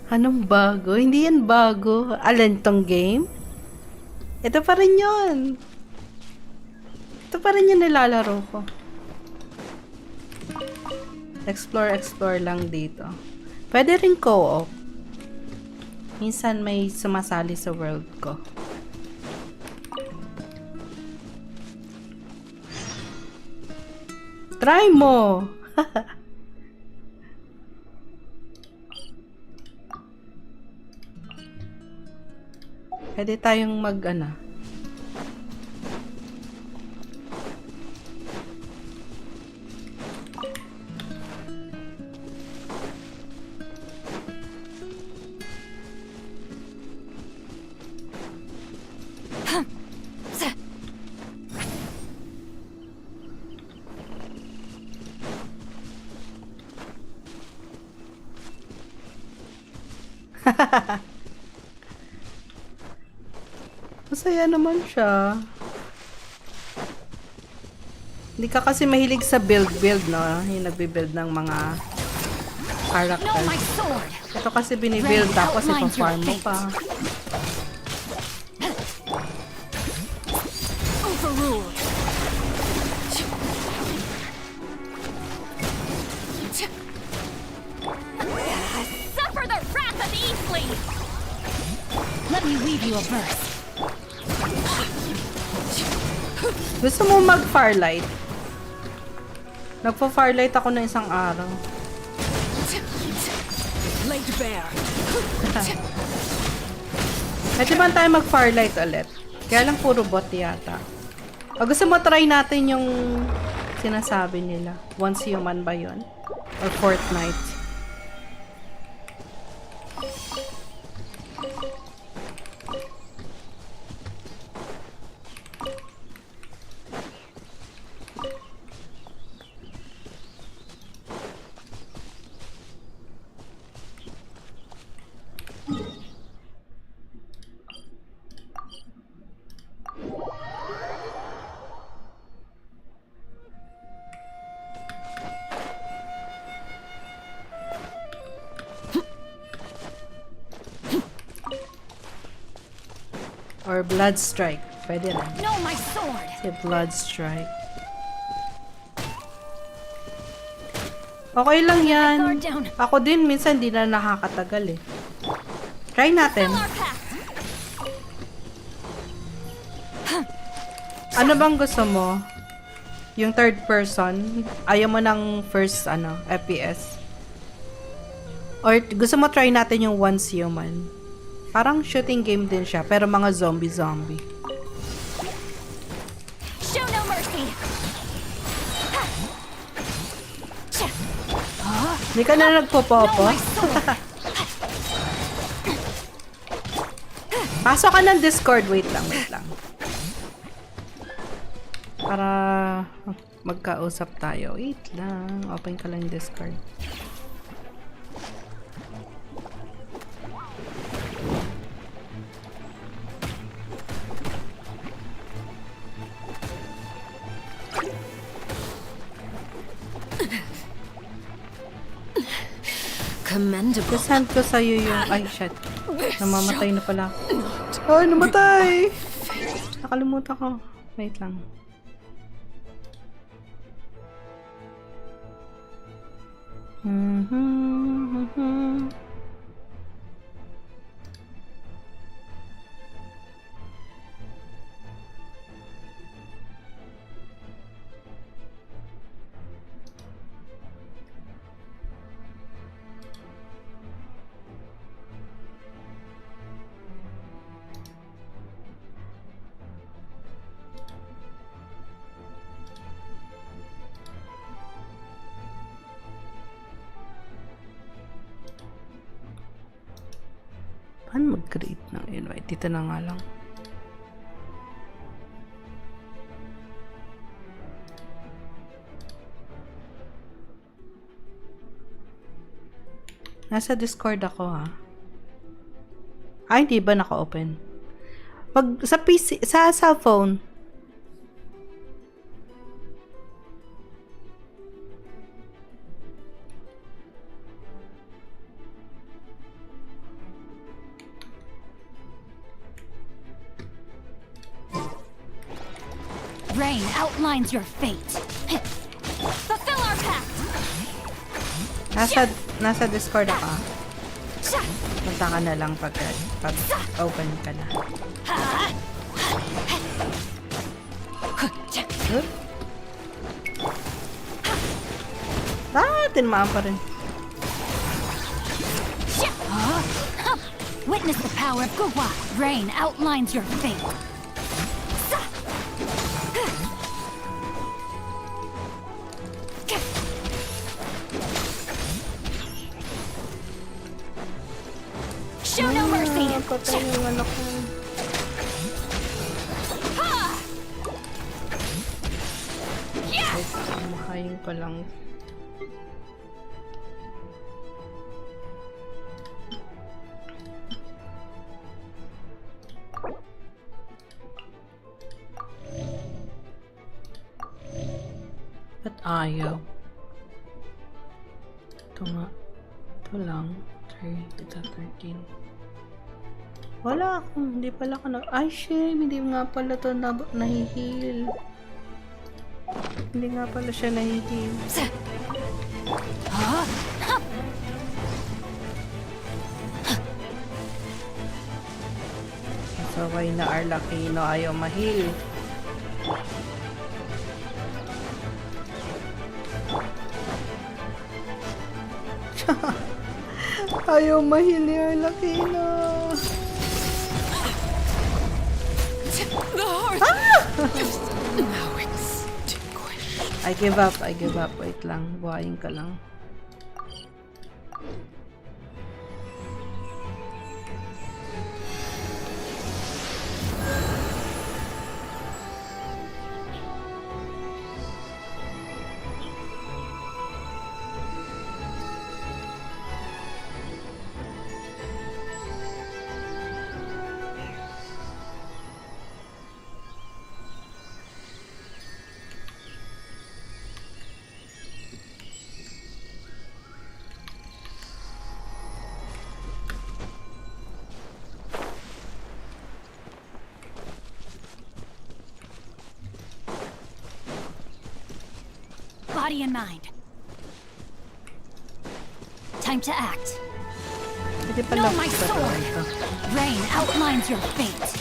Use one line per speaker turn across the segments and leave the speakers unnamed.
Anong bago? Hindi yan bago. Alin tong game? Ito pa rin yun. Ito pa rin yung nilalaro ko. Explore lang dito. Pwede rin co-op. Minsan may sumasali sa world ko. Try mo! Pwede tayong mag-ano. Masaya naman siya. Hindi ka kasi mahilig sa build, no? Yung nagbe-build ng mga characters. Ito kasi binibuild tapos ipa-farm mo pa.
Suffer the wrath of Eastling! Let me weave you a verse.
Gusto mo mag-farlight? Nagpa-farlight ako ng isang araw.
Laid bare.
Pwede ba tayo mag-farlight ulit? Kaya lang puro bot yata. O gusto mo try natin yung sinasabi nila? Once human ba yun? Or Fortnite? Or blood strike. Pwede rin.
No, my sword.
Say blood strike. Okay lang yan. Ako din minsan di na nakakatagal eh. Try natin. Ano bang gusto mo? Yung third person? Ayaw mo ng first FPS? Or gusto mo try natin yung once human? Parang shooting game din siya, pero mga zombie.
Show no mercy.
Hindi ka na nagpo-popo? Pasok ka ng Discord. Wait lang. Para magkausap tayo. Wait lang. Open ka lang yung Discord.
Commendable.
Send ko sa'yo yung... Ay, shit. Namamatay na pala. Ay, namatay! Nakalimutan ko. Wait lang. Paano mag-create ng invite? Dito na nga lang. Nasa Discord ako ha. Ay, hindi ba naka-open? Pag sa PC, sa cellphone.
Rain outlines your fate. Fulfill our pact.
Nasa Discord ako. Punta ka na lang pag open ka na. Tinmaan pa rin.
Witness the power of Gua. Rain outlines your fate. Show no mercy.
Patay yung anak ko. Makain ko lang. Ba't ayaw? Ito nga. Ito lang. 3, ito 13. Wala akong, hindi pala ka na. Ay, shame. Hindi nga pala ito nahihil. Hindi nga pala siya nahihil. Sabay na Arlacino ayaw mahil. Ayaw mahil ni Arlacino. I give up. Wait lang. Buhayin ka lang.
Body and mind. Time to act.
Hindi pala
No, my sword. Rain outlines your fate.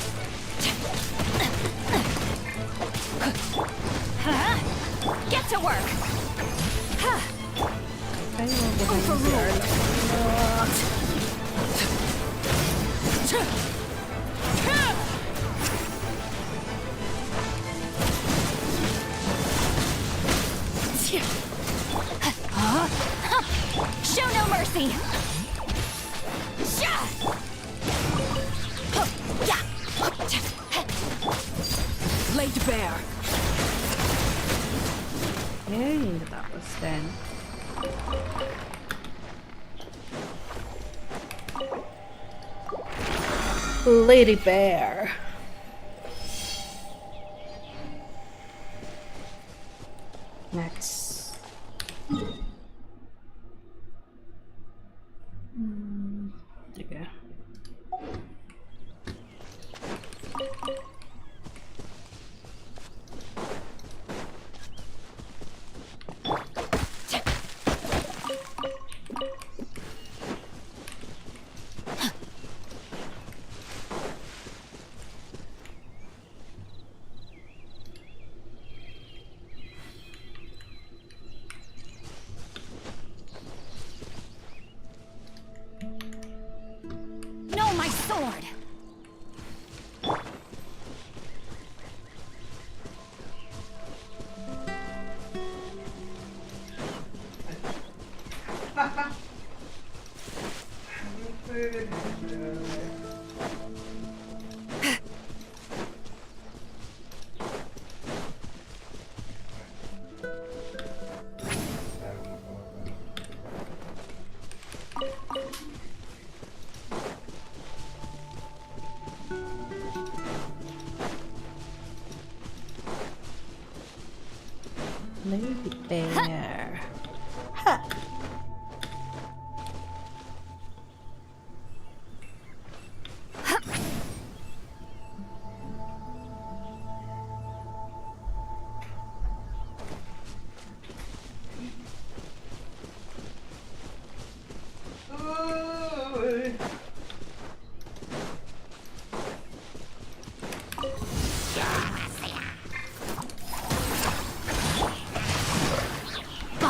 Get to work.
Ay, mabuhay si
Show no mercy. Laid bare.
Yay, natapos din. Lady Bear. Next. Sige.
No, my sword.
Lady Bear. Ha!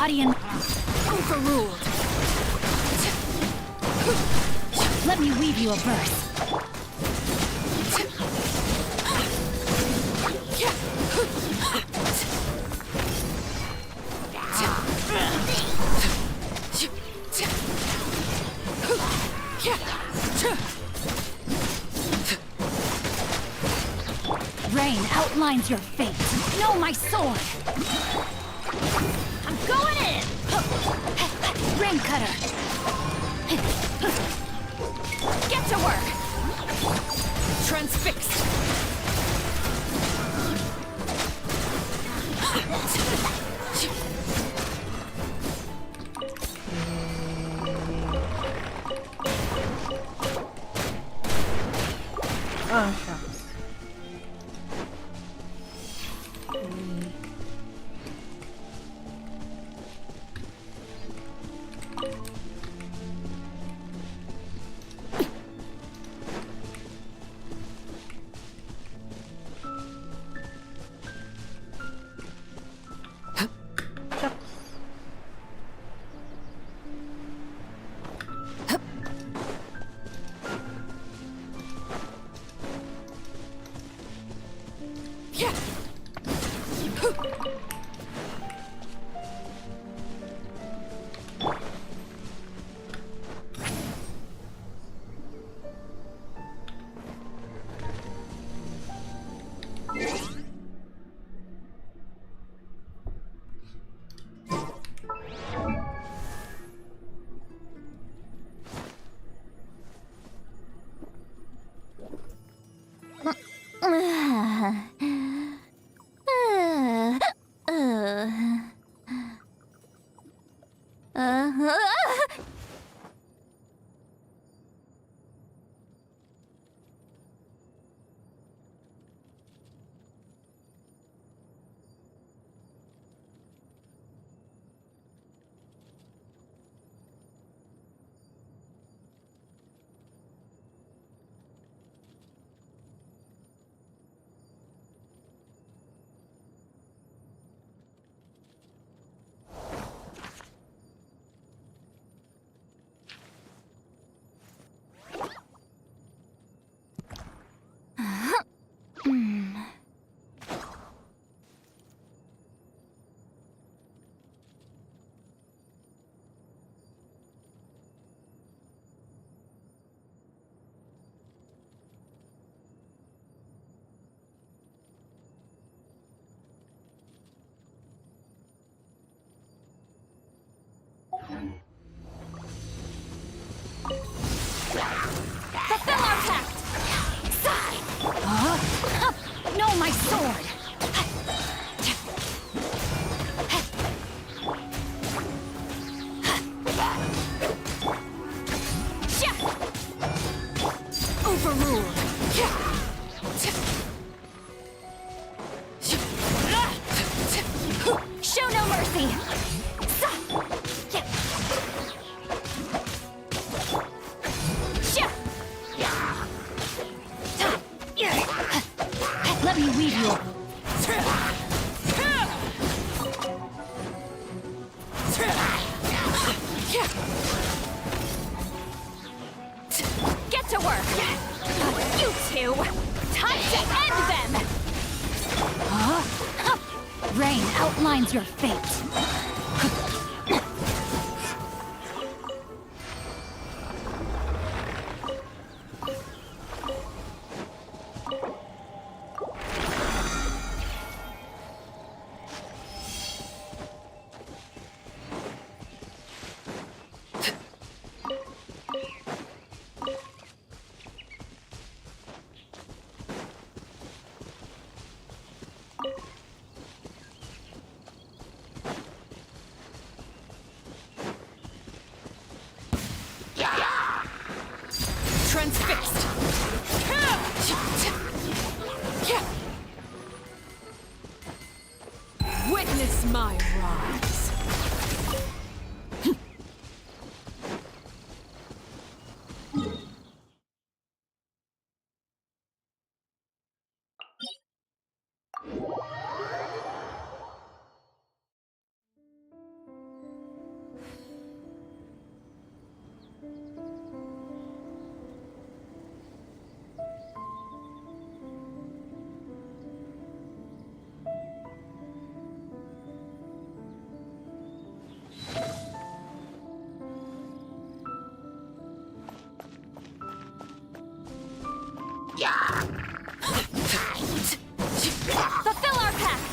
body and overruled. Let me weave you a verse. Rain outlines your fate. Know my sword. I'm going in. Rain cutter. Get to work. Transfixed.
Oh, shucks.
Fulfill our pact! Know my sword! Overruled! Show no mercy! Let me weave you. Get to work. You two. Time to end them. Rain outlines your fate. Fulfill our pact!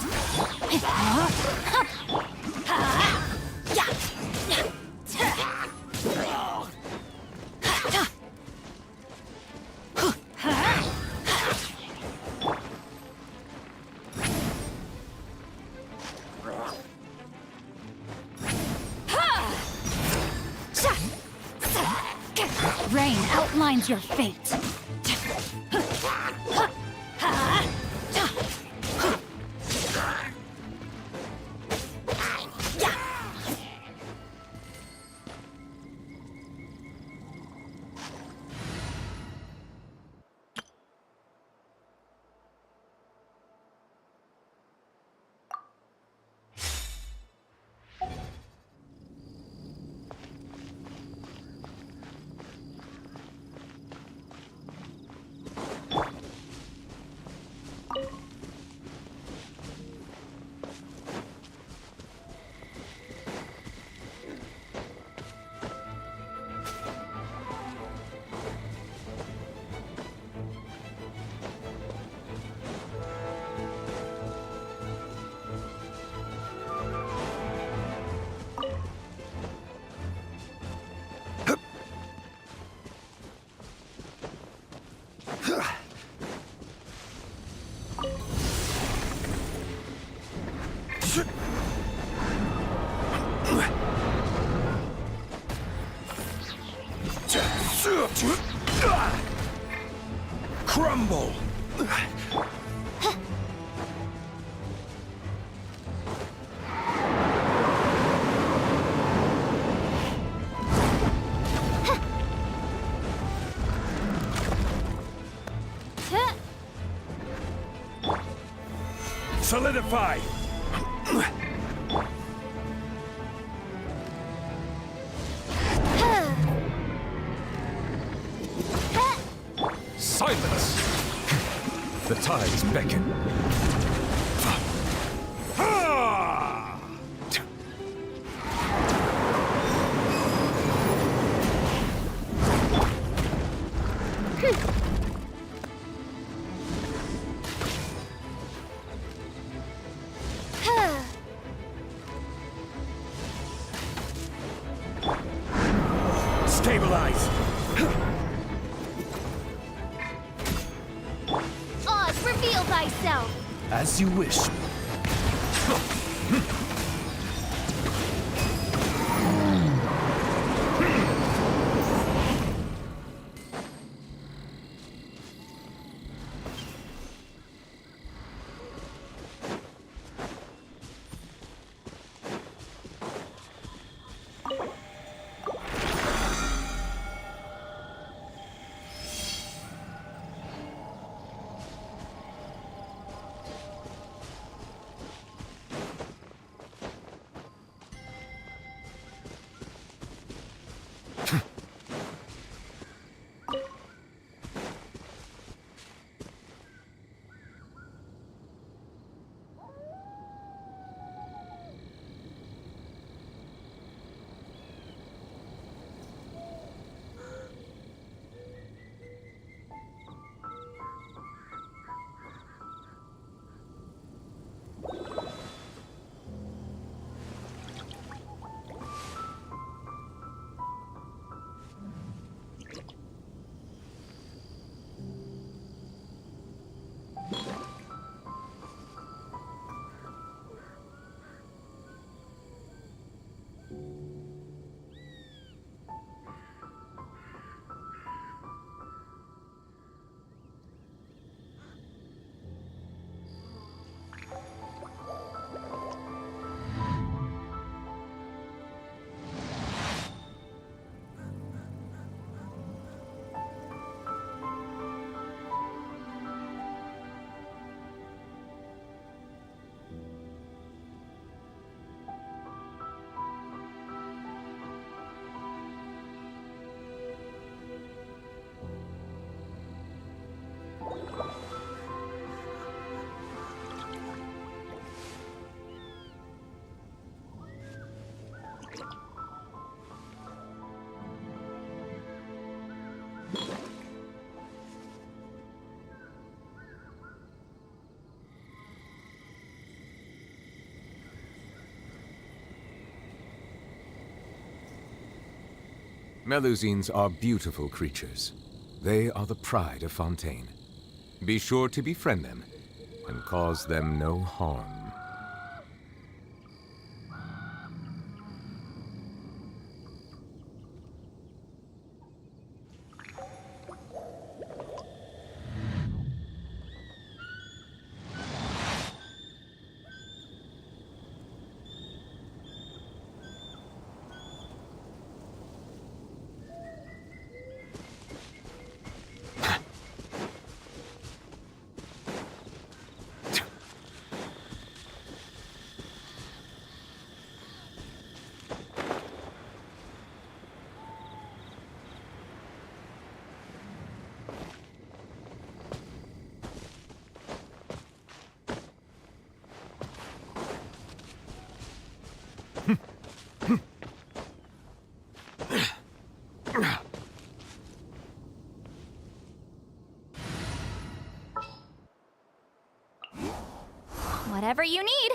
Rain outlines your fate.
Crumble! Solidify! Silence! The tides beckon. Ha! Stabilize!
Oz, reveal thyself!
As you wish. Melusines are beautiful creatures. They are the pride of Fontaine. Be sure to befriend them and cause them no harm.
Whatever you need.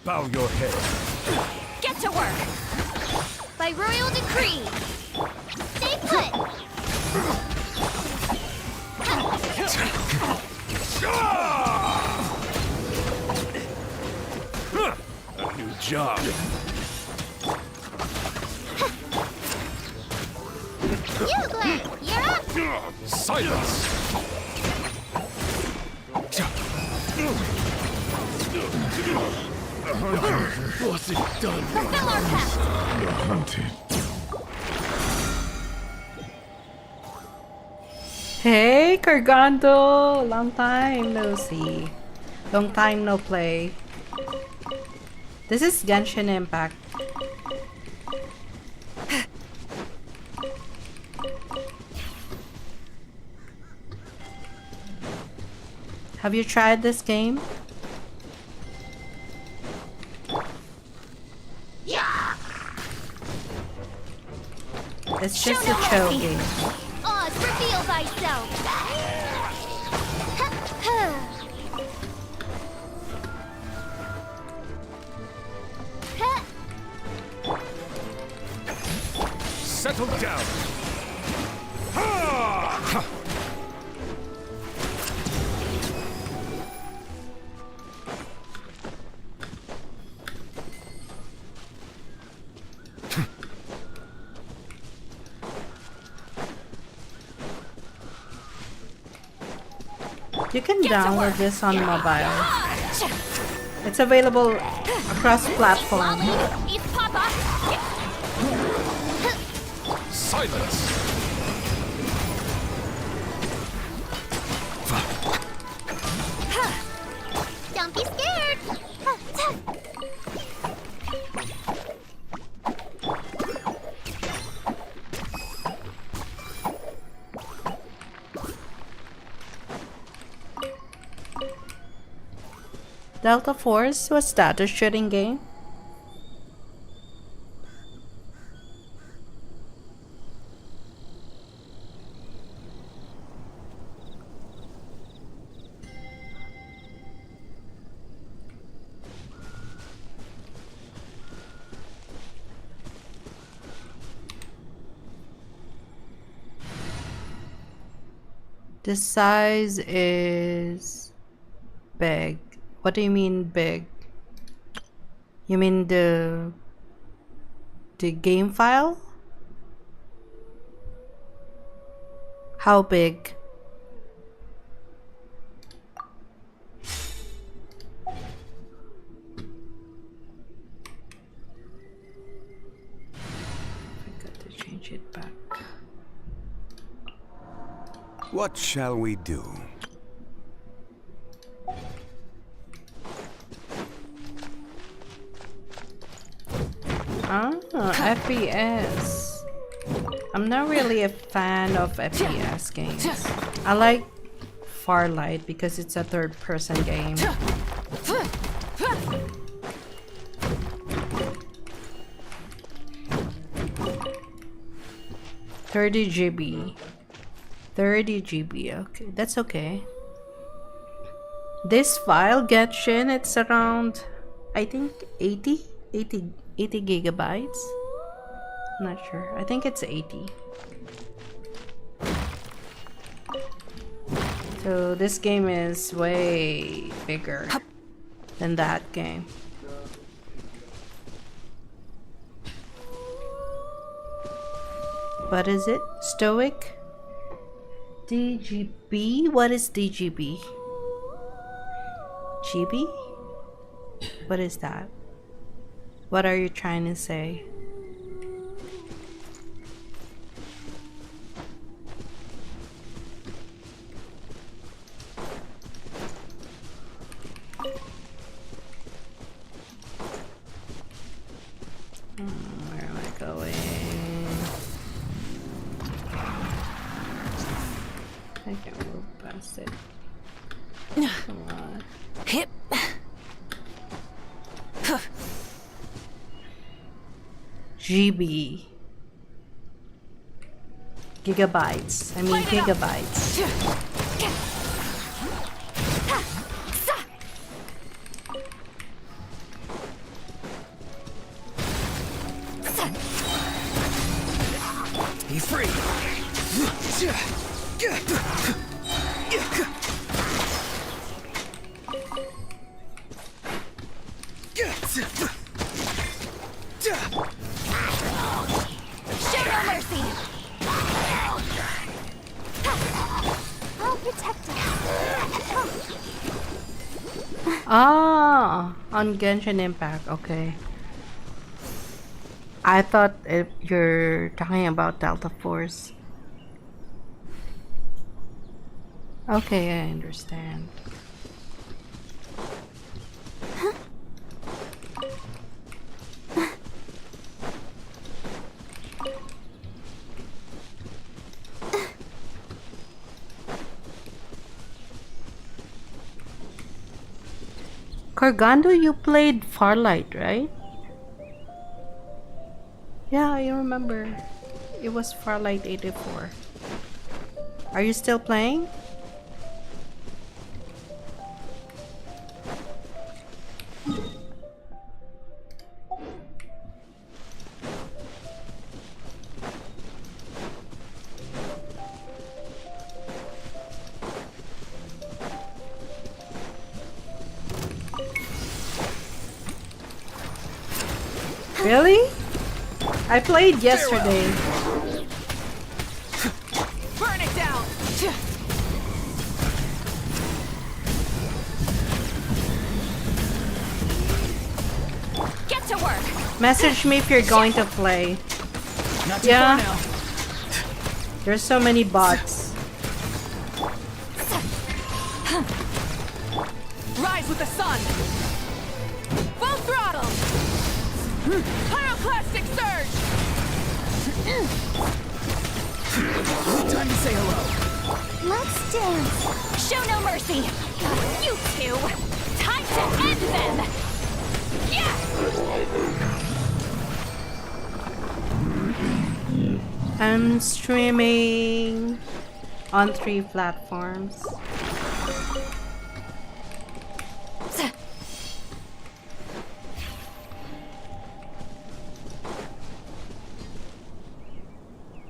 Bow your head.
Get to work. By royal decree. Stay put.
A new job.
Bugler, you're up.
Silence! What's it done?
Fulfill our pact.
Hunted.
Hey, Cargando! Long time no see. Long time no play. This is Genshin Impact. Have you tried this game? It's just a chill game.
Oz, reveal thyself.
Settle down. Ha!
You can download this on mobile. It's available across platforms.
Eat Papa.
Silence!
Don't be scared.
Delta Force, was that a shooting game? The size is big. What do you mean big? You mean the game file? How big? I got to change it back.
What shall we do?
Ah, FPS. I'm not really a fan of FPS games. I like Farlight because it's a third-person game. 30 GB. 30 GB. Okay, that's okay. This file, Genshin, it's around, I think 80 gigabytes. Not sure. I think it's 80. So this game is way bigger than that game. What is it? Stoic? DGB? What is DGB? GB? What is that? What are you trying to say? Where am I going? I can't move past it. Come on.
Hip.
GB. Gigabytes. I mean
Light it up.
gigabytes.
He's free.
Show no mercy. I'll protect us.
Ah, on Genshin Impact. Okay. I thought you're talking about Delta Force. Okay, I understand. Cargando, you played Farlight, right? Yeah, I remember. It was Farlight 84. Are you still playing? Really? I played yesterday.
Burn it down. Get to work.
Message me if you're going to play.
Not too
Yeah.
far now.
There's so many bots.
Rise with the sun. Full throttle. Pyroclastic surge.
Time to say hello.
Let's dance. Show no mercy. You two. Time to end them. Yeah.
I'm streaming on 3 platforms.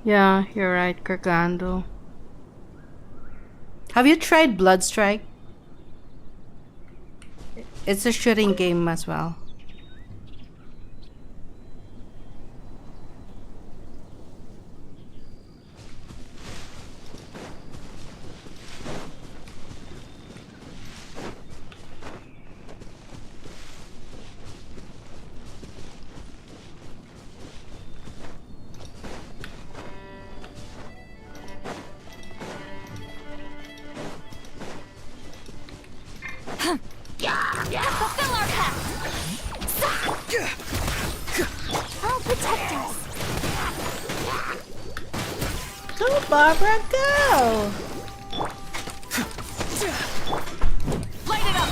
Yeah, you're right, Gargando. Have you tried Bloodstrike? It's a shooting game as well.
Fulfill our path. I'll protect us.
Go, Barbara, go!
Light it up.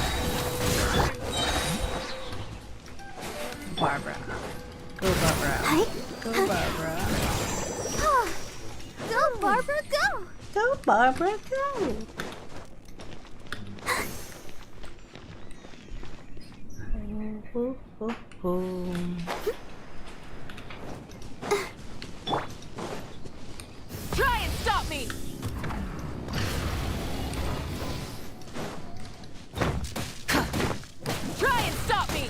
Barbara. Go, Barbara. Go, Barbara.
Go, Barbara, go.
Go, Barbara, go! ho, ho, ho.
Try and stop me! Try and stop me!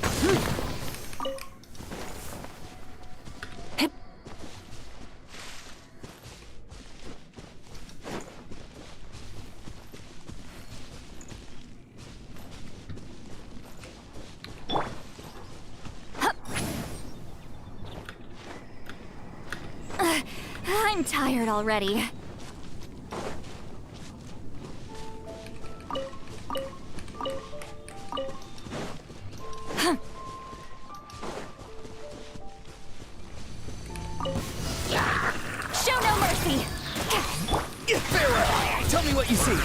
I'm tired already. Show no mercy!
Farewell! Tell me what you see.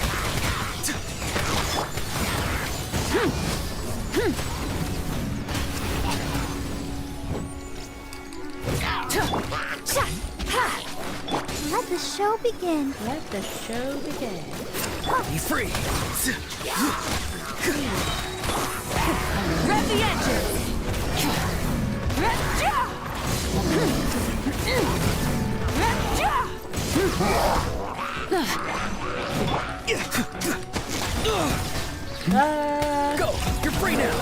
Let the show begin.
Let the show begin.
Be free.
Rev the engine!
Go! You're free now!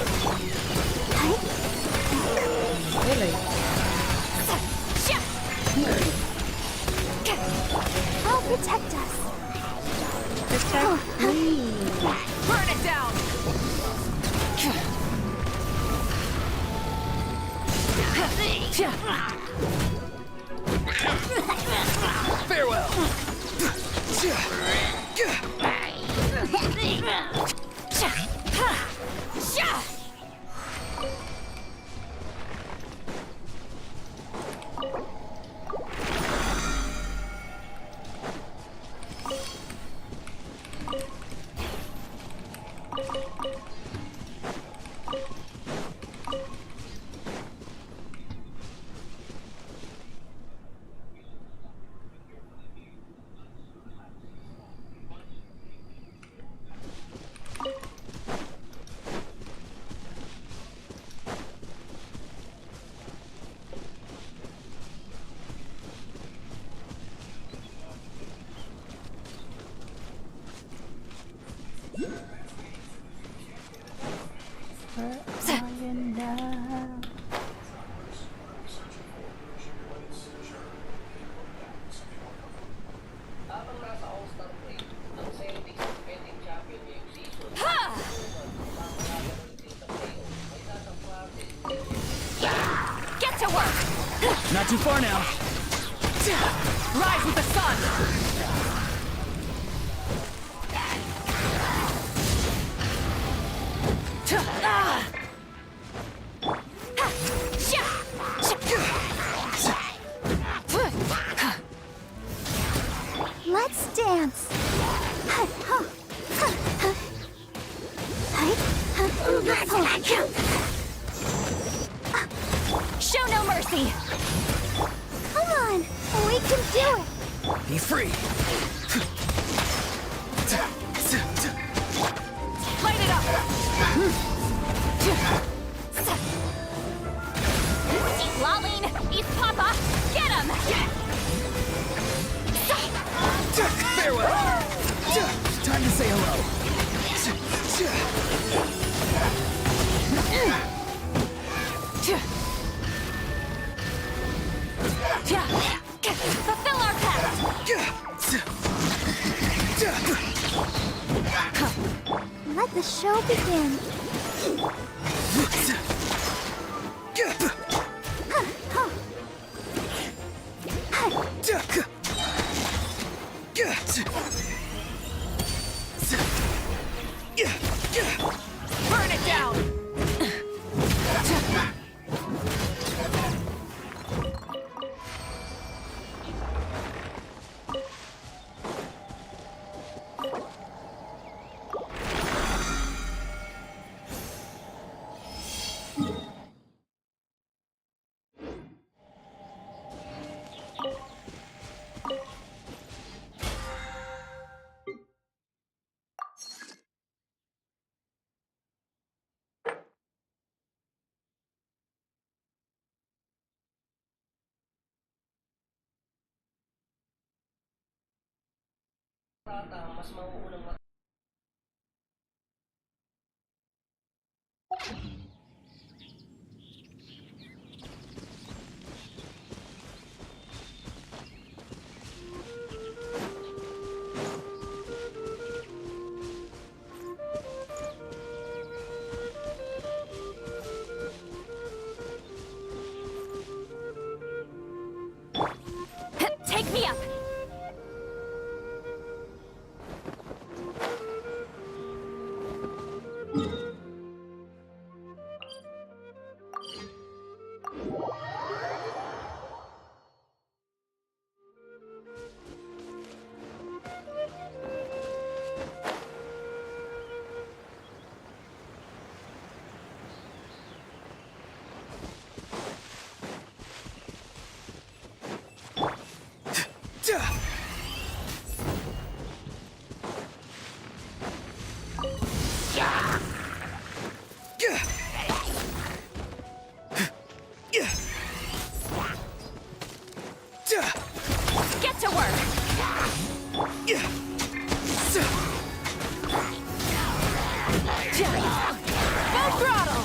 Really?
I'll protect us.
Protect me.
Burn it down!
Farewell!
Get to work!
Not too far now.
Rise with the sun!
Let's dance.
Show no mercy!
Come on, we can do it.
Be free.
Light it up! Lolene, East Papa, get him!
Farewell! Time to say hello.
Fulfill our pact!
Let the show begin.
Burn it down! Take me up! Get to work! Full throttle!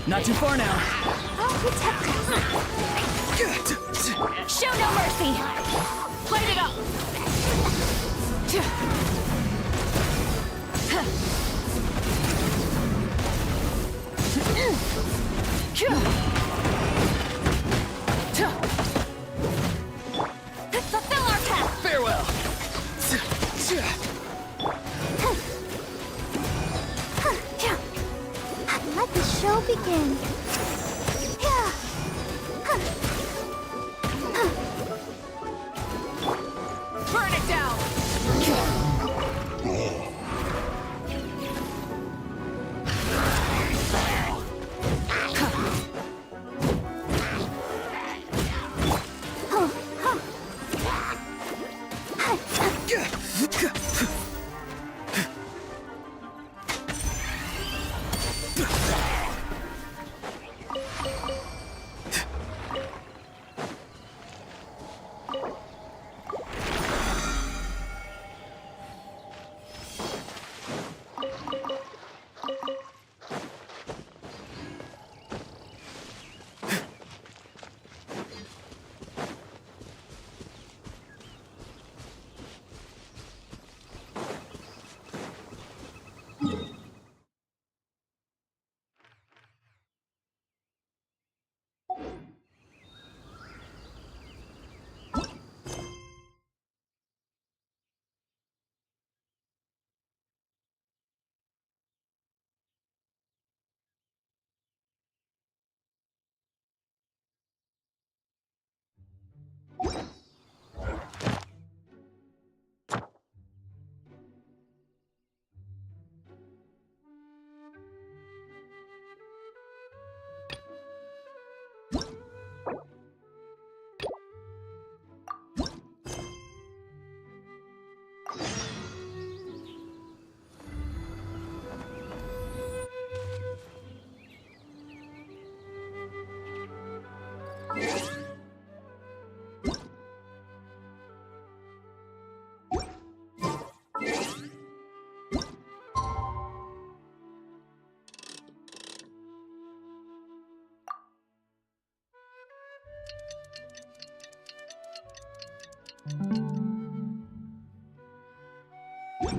Not too far now.
I'll protect us.
Show no mercy! Light it up! Fulfill our task!
Farewell.
Let the show begin.
Burn it down!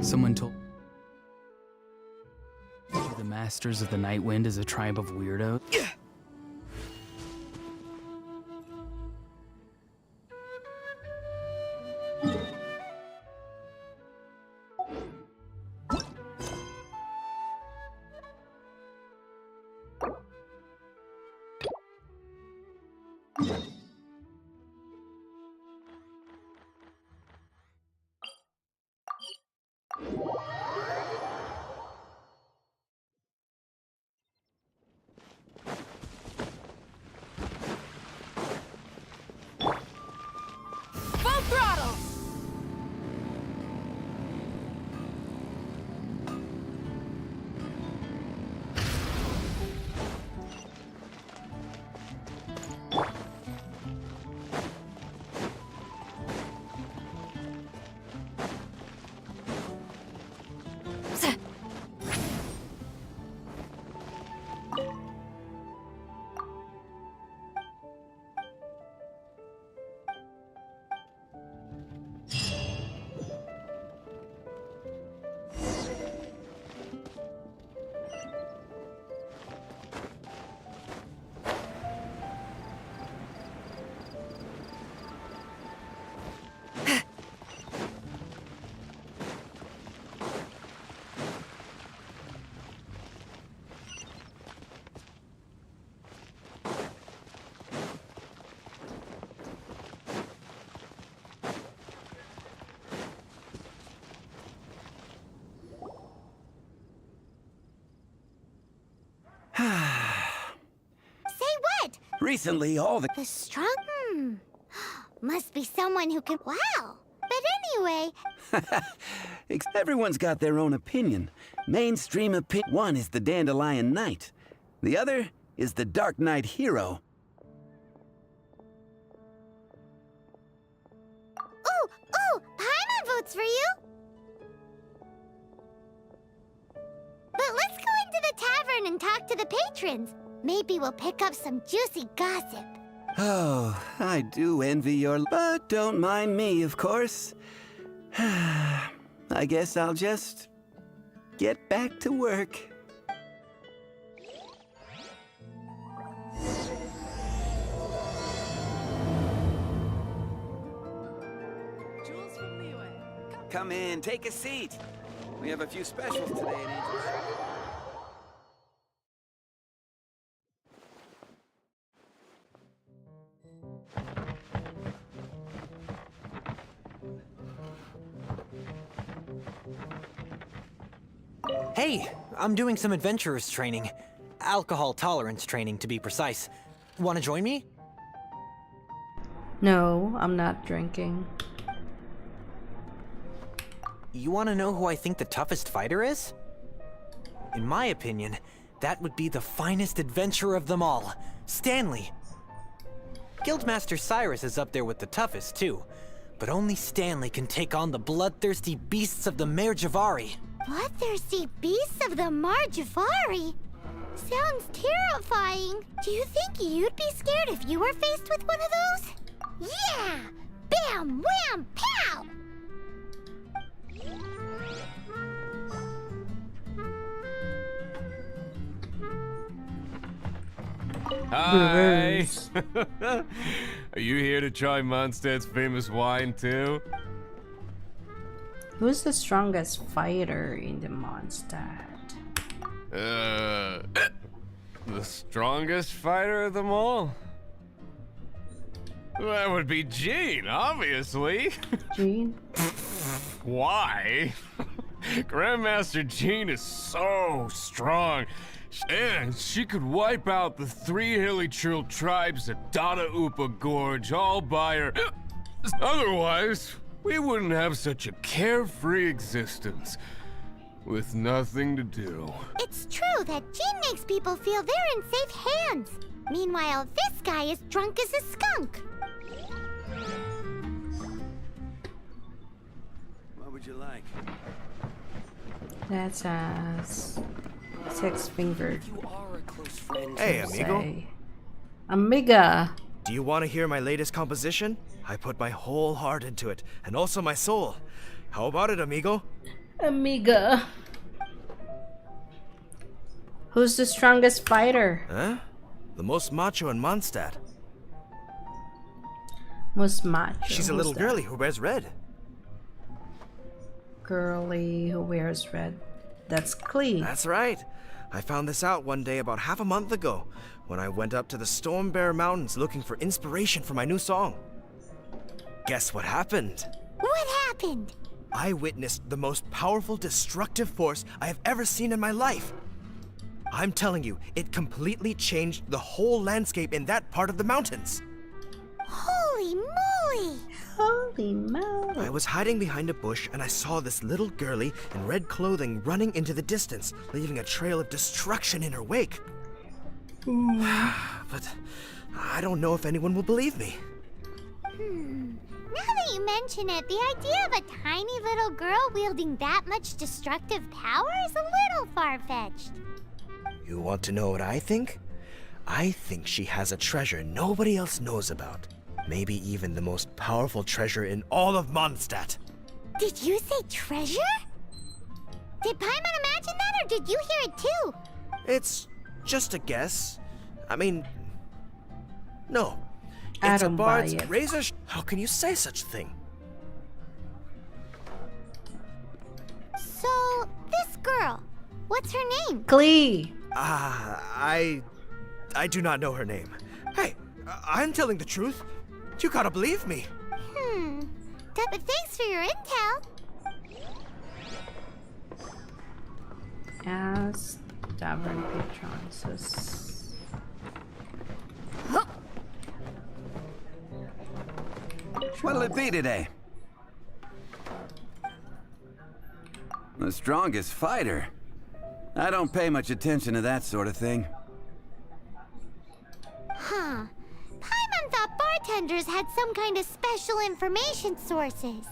Someone told the Masters of the Night Wind is a tribe of weirdos.
Recently, all the...
The strong? Must be someone who can... Wow! But anyway...
Everyone's got their own opinion. Mainstream opinion. One is the Dandelion Knight. The other is the Dark Knight Hero.
Ooh! Paimon votes for you! But let's go into the tavern and talk to the patrons. Maybe we'll pick up some juicy gossip.
Oh, I do envy your... But don't mind me, of course. I guess I'll just... get back to work. Come in, take a seat. We have a few specials today in Angels.
Hey, I'm doing some adventurers training. Alcohol tolerance training, to be precise. Want to join me?
No, I'm not drinking.
You want to know who I think the toughest fighter is? In my opinion, that would be the finest adventurer of them all, Stanley. Guildmaster Cyrus is up there with the toughest, too. But only Stanley can take on the bloodthirsty beasts of the Mare Javari.
Bloodthirsty beasts of the Marjavari? Sounds terrifying. Do you think you'd be scared if you were faced with one of those? Yeah! Bam! Wham! Pow!
Hi! Are you here to try Mondstadt's famous wine too?
Who's the strongest fighter in the Mondstadt?
The strongest fighter of them all? That would be Jean, obviously.
Jean?
Why? Grandmaster Jean is so strong. And she could wipe out the 3 hilly trill tribes at Dada Upa Gorge all by her. Otherwise, we wouldn't have such a carefree existence with nothing to do.
It's true that Jean makes people feel they're in safe hands. Meanwhile, this guy is drunk as a skunk.
What would you like?
That's a six-fingered.
You are a close friend.
Hey, amigo.
Say. Amiga.
Do you want to hear my latest composition? I put my whole heart into it, and also my soul. How about it, amigo?
Amiga. Who's the strongest fighter?
Huh? The most macho in Mondstadt.
Most macho.
She's a
Who's
little
that?
girlie who wears red.
Girly who wears red. That's Clee.
That's right. I found this out one day about half a month ago, when I went up to the Storm Bear Mountains looking for inspiration for my new song. Guess what happened?
What happened?
I witnessed the most powerful destructive force I have ever seen in my life. I'm telling you, it completely changed the whole landscape in that part of the mountains.
Holy moly!
Holy moly.
I was hiding behind a bush and I saw this little girlie in red clothing running into the distance, leaving a trail of destruction in her wake. But I don't know if anyone will believe me.
Now that you mention it, the idea of a tiny little girl wielding that much destructive power is a little far-fetched.
You want to know what I think? I think she has a treasure nobody else knows about. Maybe even the most powerful treasure in all of Mondstadt.
Did you say treasure? Did Paimon imagine that, or did you hear it too?
It's just a guess. I mean, no.
I
It's a
don't buy
bard's
it.
razor. How can you say such a thing?
So, this girl, what's her name?
Clee.
I do not know her name. Hey, I'm telling the truth. You gotta believe me.
But thanks for your intel.
As Tavern Patrons.
What'll it be today? The strongest fighter? I don't pay much attention to that sort of thing.
Huh. Paimon thought bartenders had some kind of special information sources.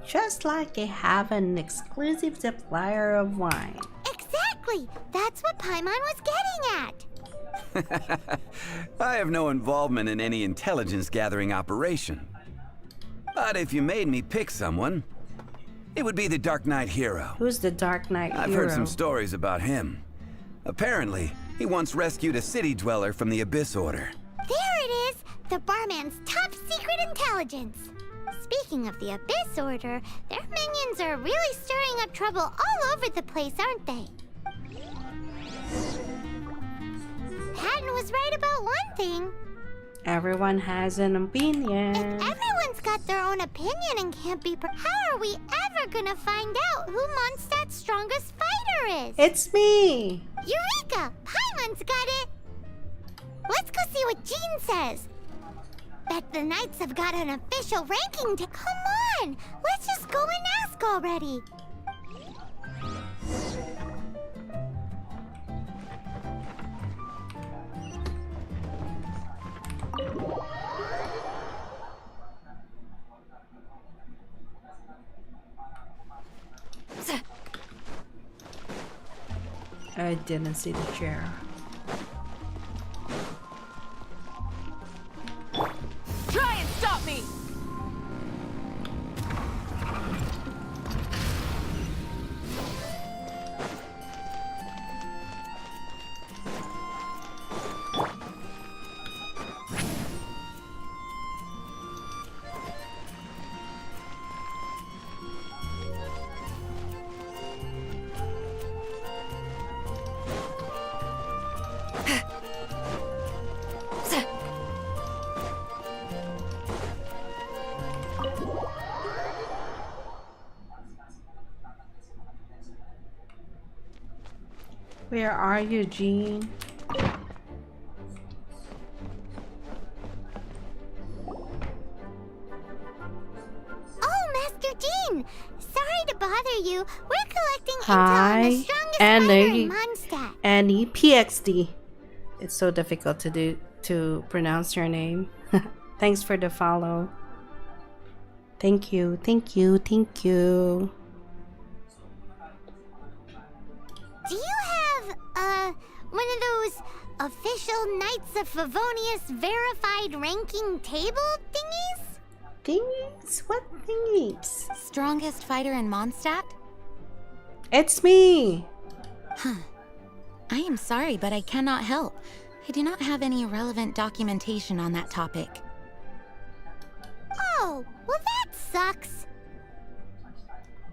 Just like they have an exclusive supplier of wine.
Exactly! That's what Paimon was getting at!
I have no involvement in any intelligence gathering operation. But if you made me pick someone, it would be the Dark Knight hero.
Who's the Dark Knight
I've
hero?
heard some stories about him. Apparently, he once rescued a city dweller from the Abyss Order.
There it is! The barman's top secret intelligence! Speaking of the Abyss Order, their minions are really stirring up trouble all over the place, aren't they? Patton was right about one thing.
Everyone has an opinion.
If everyone's got their own opinion and can't be how are we ever gonna find out who Mondstadt's strongest fighter is?
It's me!
Eureka! Paimon's got it! Let's go see what Jean says. Bet the Knights have got an official ranking to come on! Let's just go and ask already.
I didn't see the chair.
Try and stop me!
Where are you, Jean?
Oh, Master Jean! Sorry to bother you. We're collecting intel on
Hi,
the strongest fighter in
Annie.
Mondstadt.
Annie PXD. It's so difficult to pronounce your name. Thanks for the follow. Thank you, thank you, thank you.
Do you have, one of those official Knights of Favonius verified ranking table thingies?
Thingies? What thingies?
Strongest fighter in Mondstadt?
It's me!
I am sorry, but I cannot help. I do not have any relevant documentation on that topic.
Oh, well that sucks.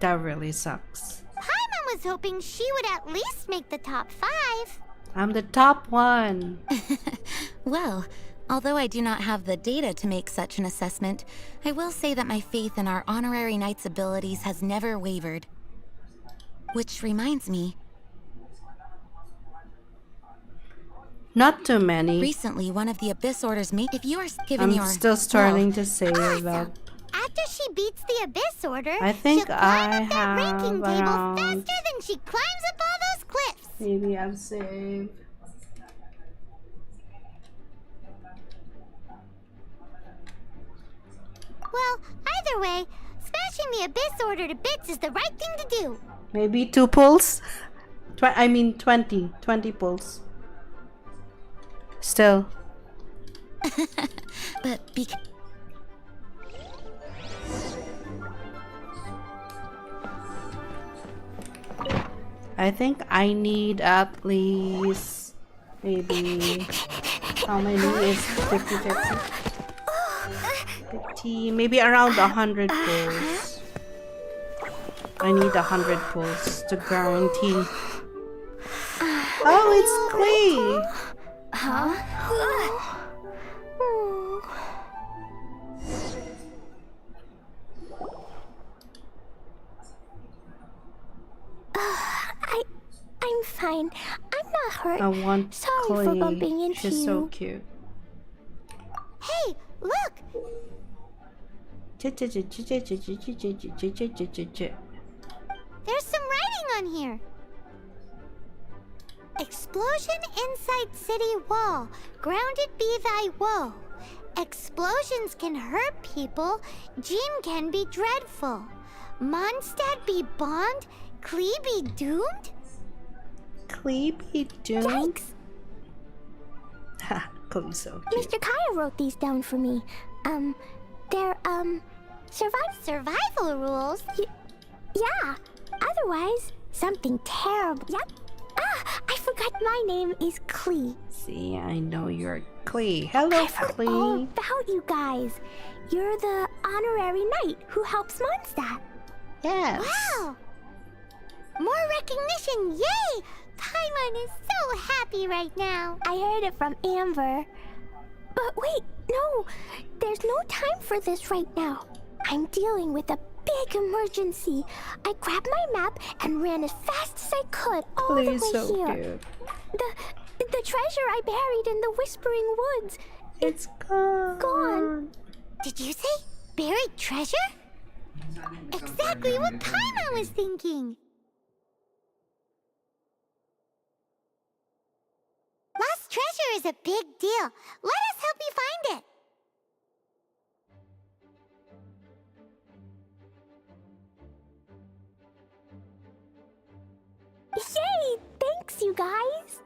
That really sucks.
Paimon was hoping she would at least make the top 5.
I'm the top one.
Well, although I do not have the data to make such an assessment, I will say that my faith in our honorary knight's abilities has never wavered. Which reminds me,
Not too many.
recently one of the Abyss Order's if you are given
I'm
your...
still starting
well,
to say about.
After she beats the Abyss Order,
I think
she'll climb
I
up that ranking
have
table
around-
faster than she climbs up all those cliffs.
Maybe I've saved.
Well, either way, smashing the Abyss Order to bits is the right thing to do.
Maybe 2 pulls? 20. 20 pulls. Still.
but be...
I think I need at least maybe how many is 50-50? 50, maybe around 100 pulls. I need 100 pulls to guarantee. Oh, it's Clay!
I'm fine. I'm not hurt.
I want
Sorry
Clay.
for bumping into
She's so
you.
cute.
Hey, look!
There's
There's some writing on here. Explosion inside city wall. Grounded be thy woe. Explosions can hurt people. Jean can be dreadful. Mondstadt be bombed. Klee be doomed?
Cleeby Doom.
Yikes!
Ha, Clee's so cute.
Mr. Kaya wrote these down for me. They're, survival rules? Yeah. Otherwise, something terrible. Yep. Ah, I forgot my name is Klee.
See, I know you're Clee. Hello,
I've heard all
Clee.
about you guys. You're the honorary knight who helps Mondstadt.
Yes.
Wow! More recognition, yay! Paimon is so happy right now. I heard it from Amber. But wait, no. There's no time for this right now. I'm dealing with a big emergency. I grabbed my map and ran as fast as I could all the way
Clee's so
here.
cute.
The treasure I buried in the Whispering Woods.
It's gone.
Gone. Did you say buried treasure? Exactly what Paimon was thinking. Lost treasure is a big deal. Let us help you find it. Yay! Thanks, you guys.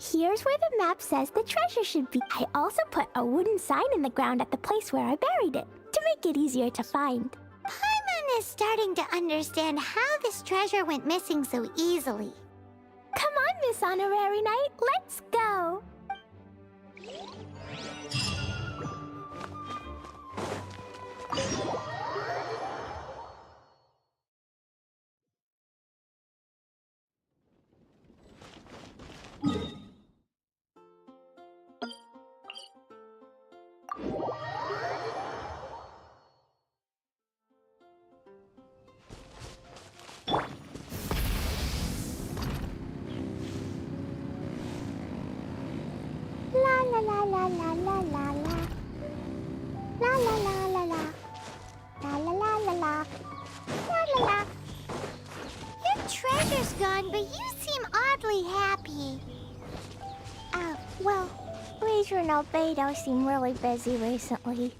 Here's where the map says the treasure should be. I also put a wooden sign in the ground at the place where I buried it, to make it easier to find. Paimon is starting to understand how this treasure went missing so easily. Come on, Miss Honorary Knight, let's go! La la la la la la la la. La la la la la. La la la la la. La la la. Your treasure's gone, but you seem oddly happy. Well, Leisure and Albedo seem really busy recently.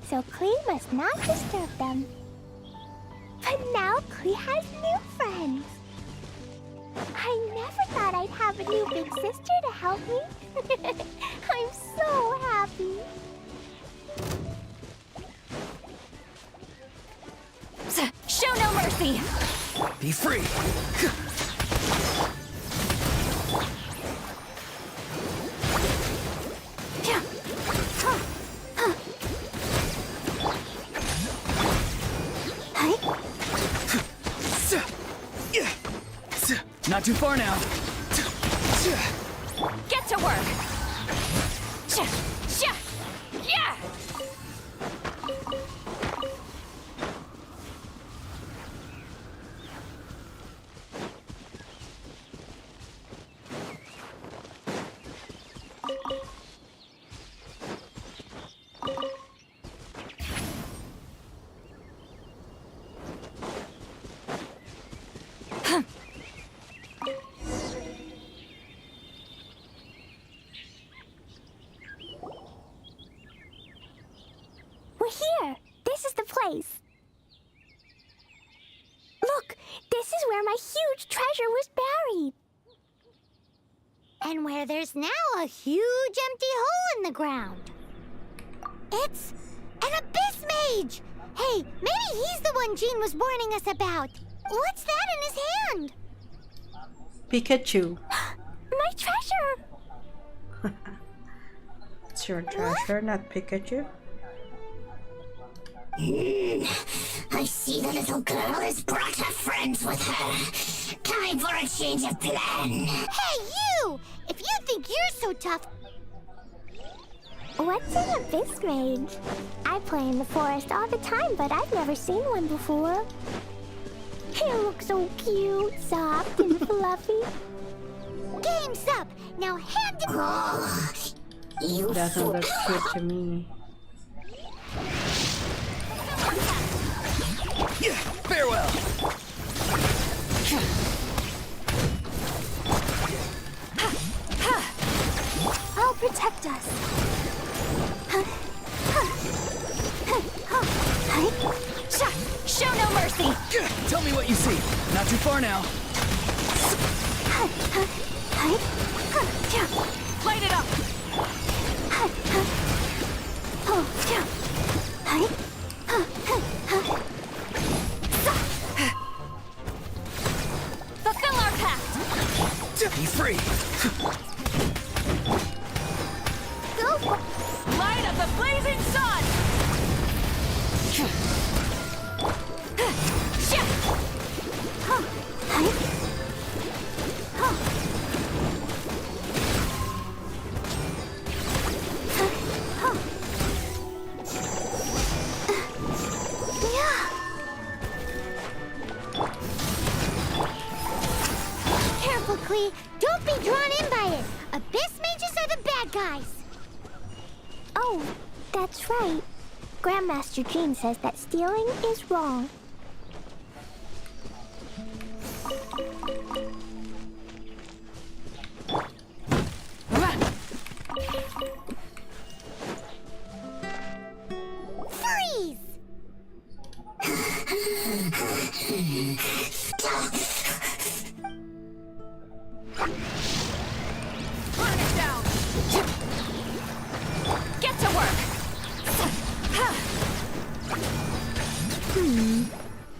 So Klee must not disturb them. But now Klee has new friends. I never thought I'd have a new big sister to help me. I'm so happy.
Show no mercy!
Be free!
Not too far now.
Get to work! Yeah!
We're here. This is the place. Look, this is where my huge treasure was buried. And where there's now a huge empty hole in the ground. It's an abyss mage. Hey, maybe he's the one Jean was warning us about. What's that in his hand?
Pikachu.
My treasure.
It's your treasure, not Pikachu.
I see the little girl has brought her friends with her. Time for a change of plan. Hey, you! If you think you're so tough... What's an abyss mage? I play in the forest all the time, but I've never seen one before. He looks so cute, soft, and fluffy. Game's up. Now hand it.
Doesn't look good to me.
Farewell!
I'll protect us.
Show no mercy!
Tell me what you see. Not too far now.
Light it up! Fulfill our pact!
Be free!
Go for
Light of the blazing sun!
Careful, Klee. Don't be drawn in by it. Abyss mages are the bad guys. Oh, that's right. Grandmaster Jean says that stealing is wrong. Freeze!
Burn it down! Get to work!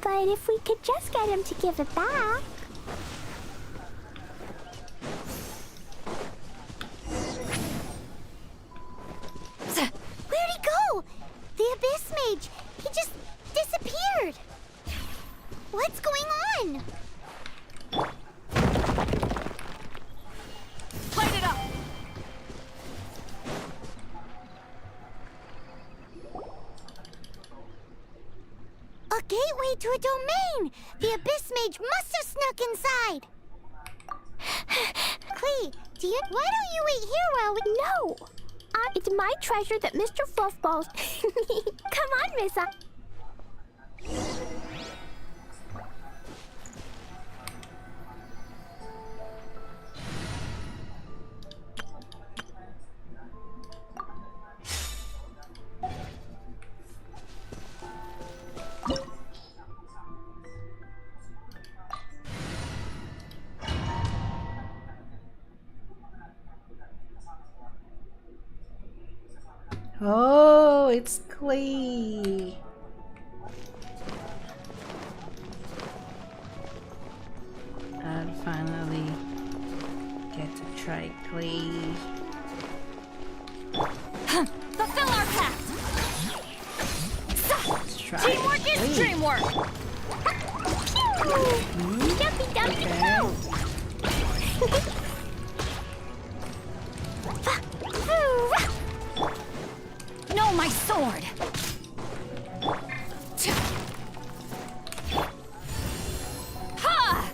But if we could just get him to give it back. Where'd he go? The Abyss Mage. He just disappeared. What's going on?
Light it up!
A gateway to a domain! The Abyss Mage must have snuck inside! Klee, why don't you wait here while we... No! It's my treasure that Mr. Fluffballs... Come on, Missa.
Oh, it's Klee. I'll finally get to try Klee.
Fulfill our pact!
Let's try
Teamwork is
Klee.
dreamwork!
Jumpy, dumpy, go!
No, my sword! Ha!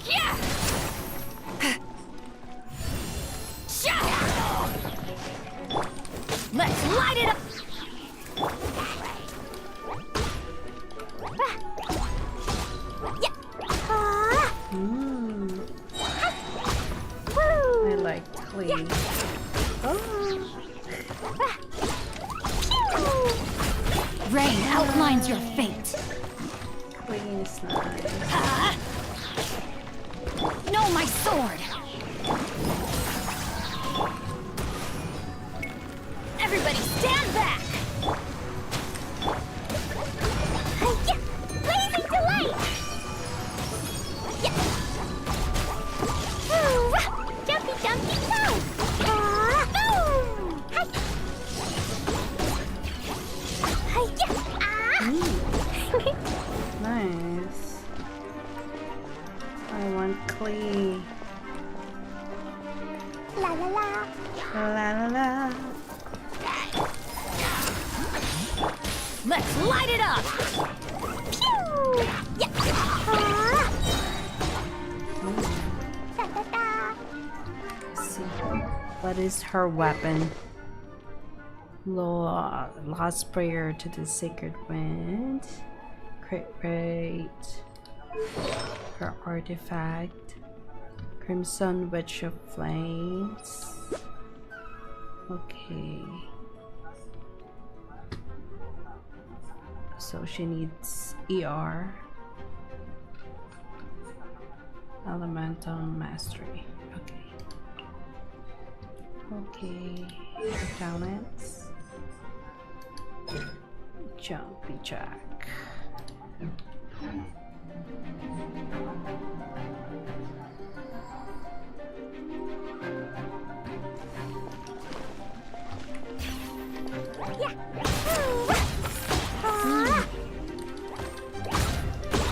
Yeah! Sha! Let's light it up!
I like Klee.
Rain outlines your fate.
Klee is nice.
No, my sword! Everybody stand back!
Blazing delight! Jumpy, jumpy, go! Boom!
Nice. I want Klee.
La la la.
La la la.
Let's light it up!
Pew!
What is her weapon? Last prayer to the sacred wind. Crit rate. Her artifact. Crimson Witch of Flames. Okay. So she needs ER. Elemental Mastery. Okay. Talents. Jumpy Jack.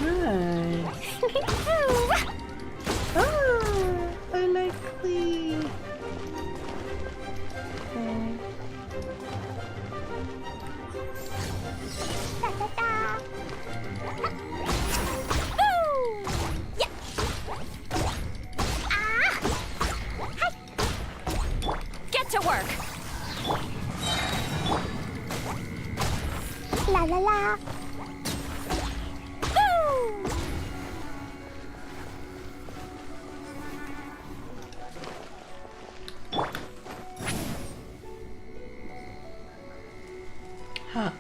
Nice. Oh, I like Lee. Okay.
Get to work!
La la la.
Huh.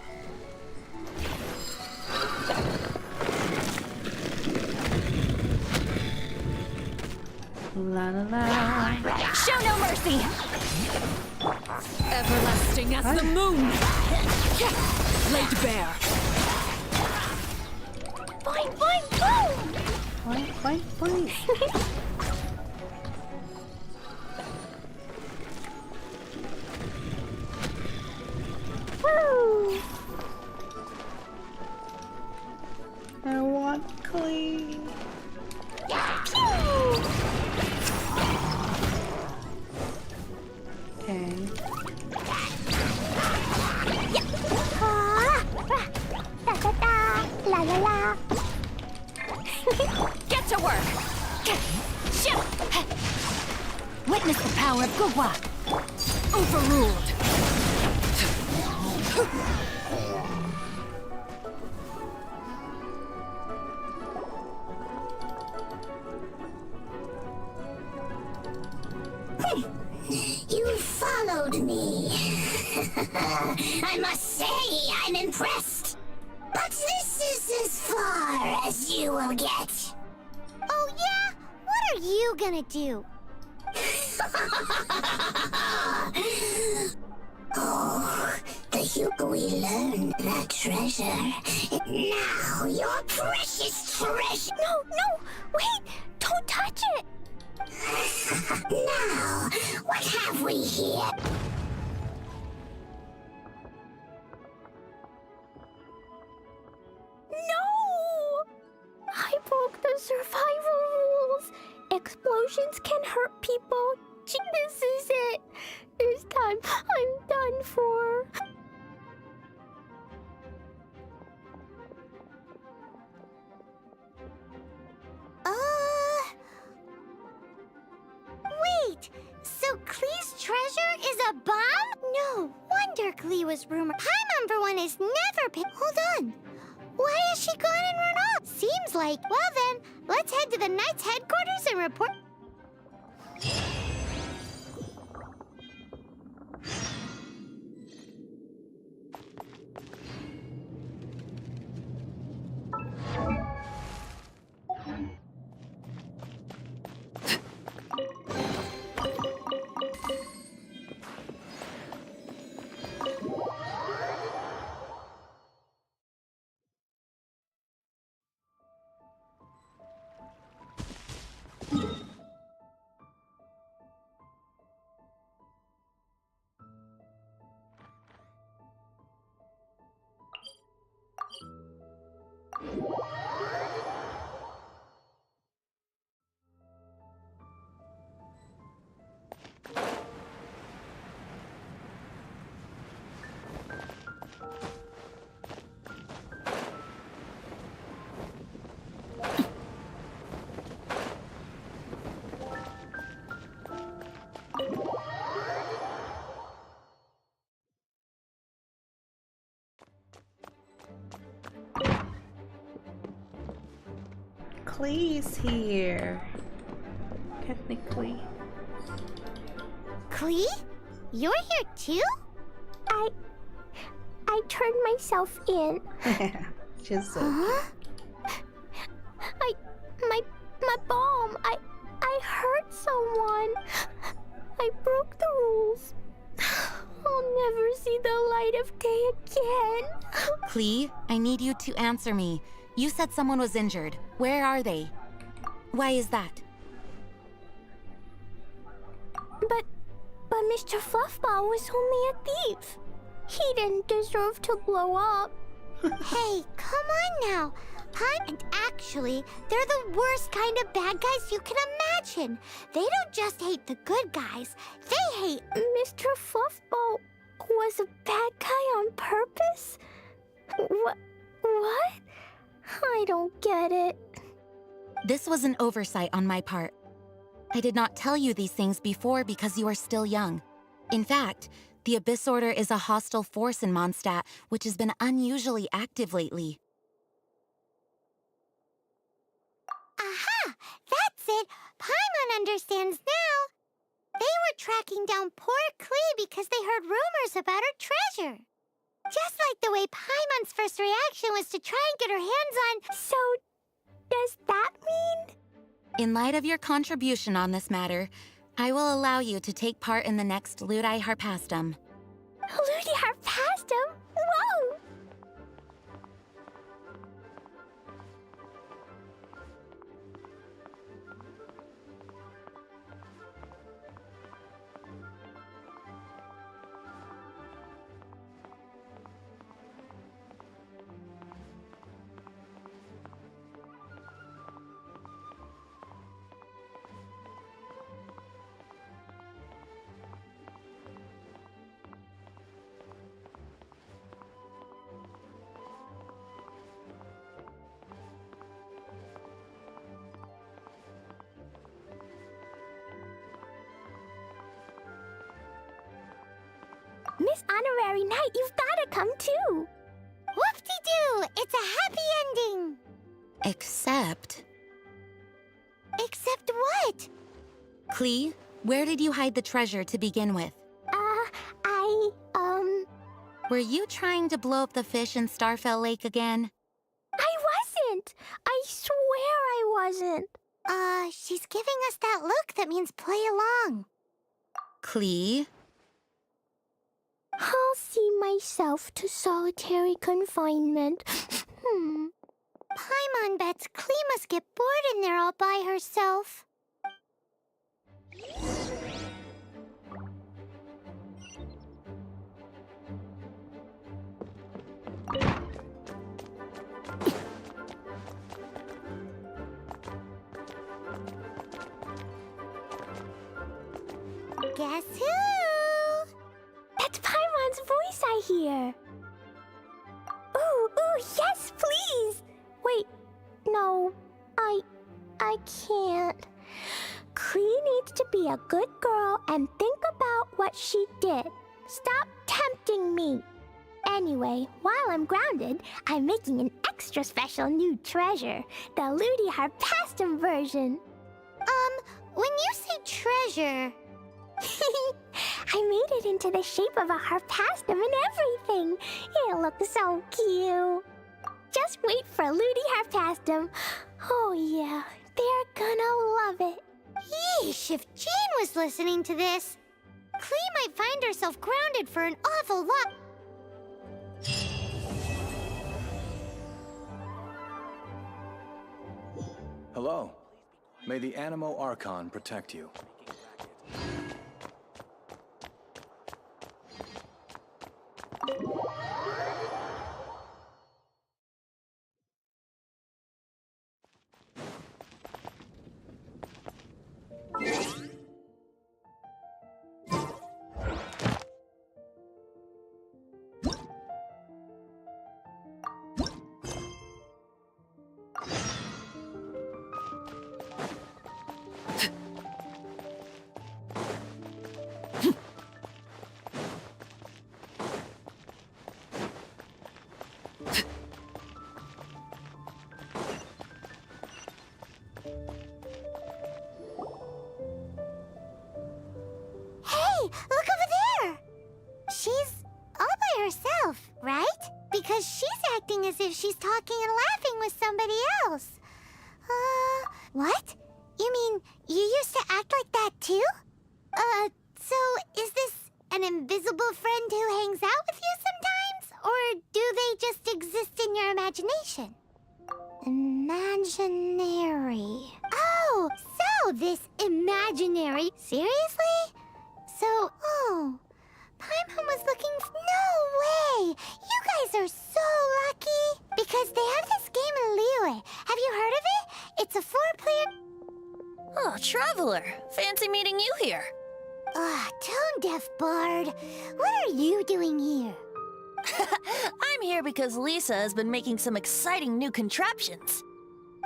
La la la.
Show no mercy! Everlasting as the moon! Laid bare!
Boing, boing, boom!
Point, point, point.
Woo!
I want Clee.
Pew!
Okay.
Ah! Da da da! La la la!
Get to work! Ship! Witness the power of Gugwa! Overruled!
You followed me. I must say, I'm impressed. But this is as far as you will get. Oh, yeah? What are you gonna do? Oh, the Hugo we learned that treasure. Now, your precious treasure. No, no, wait! Don't touch it! Now, what have we here? No! I broke the survival rules. Explosions can hurt people. This is it. This time, I'm done for. Wait! So Klee's treasure is a bomb? No wonder Klee was rumored. Paimon, for one, is never picked. Hold on. Why has she gone and run off? Seems like. Well then, let's head to the Knight's headquarters and report.
Clee's here. Technically.
Clee? You're here too? I turned myself in.
She's so
Huh? My bomb. I hurt someone. I broke the rules. I'll never see the light of day again.
Clee, I need you to answer me. You said someone was injured. Where are they? Why is that?
But Mr. Fluffball was only a thief. He didn't deserve to blow up. Hey, come on now. And actually, they're the worst kind of bad guys you can imagine. They don't just hate the good guys. They hate... Mr. Fluffball was a bad guy on purpose? What? I don't get it.
This was an oversight on my part. I did not tell you these things before because you are still young. In fact, the Abyss Order is a hostile force in Mondstadt, which has been unusually active lately.
Aha! That's it! Paimon understands now! They were tracking down poor Klee because they heard rumors about her treasure. Just like the way Paimon's first reaction was to try and get her hands on... So, does that mean...
In light of your contribution on this matter, I will allow you to take part in the next Ludi Harpastum.
Ludi Harpastum? Whoa! Miss Honorary Knight, you've gotta come too! Whoop-de-doo! It's a happy ending!
Except...
Except what?
Klee, where did you hide the treasure to begin with?
I
Were you trying to blow up the fish in Starfell Lake again?
I wasn't! I swear I wasn't! She's giving us that look that means play along.
Klee?
I'll see myself to solitary confinement. Paimon bets Klee must get bored in there all by herself. Guess who? That's Paimon's voice I hear. Ooh, yes, please. Wait, no, I can't. Klee needs to be a good girl and think about what she did. Stop tempting me. Anyway, while I'm grounded, I'm making an extra special new treasure, the Ludi Harpastum version. When you say treasure... I made it into the shape of a harpastum and everything. It looks so cute. Just wait for Ludi Harpastum. Oh yeah, they're gonna love it. Yeesh, if Jane was listening to this, Klee might find herself grounded for an awful lot.
Hello. May the Animo Archon protect you.
because she's acting as if she's talking and laughing with somebody else. What? You mean you used to act like that too? So is this an invisible friend who hangs out with you sometimes? Or do they just exist in your imagination? Imaginary. Oh, so this imaginary. Seriously? So, Paimon was looking. No way! You guys are so lucky! Because they have this game in Liyue. Have you heard of it? It's a 4-player.
Oh, Traveler. Fancy meeting you here.
Tone-deaf bard. What are you doing here?
I'm here because Lisa has been making some exciting new contraptions.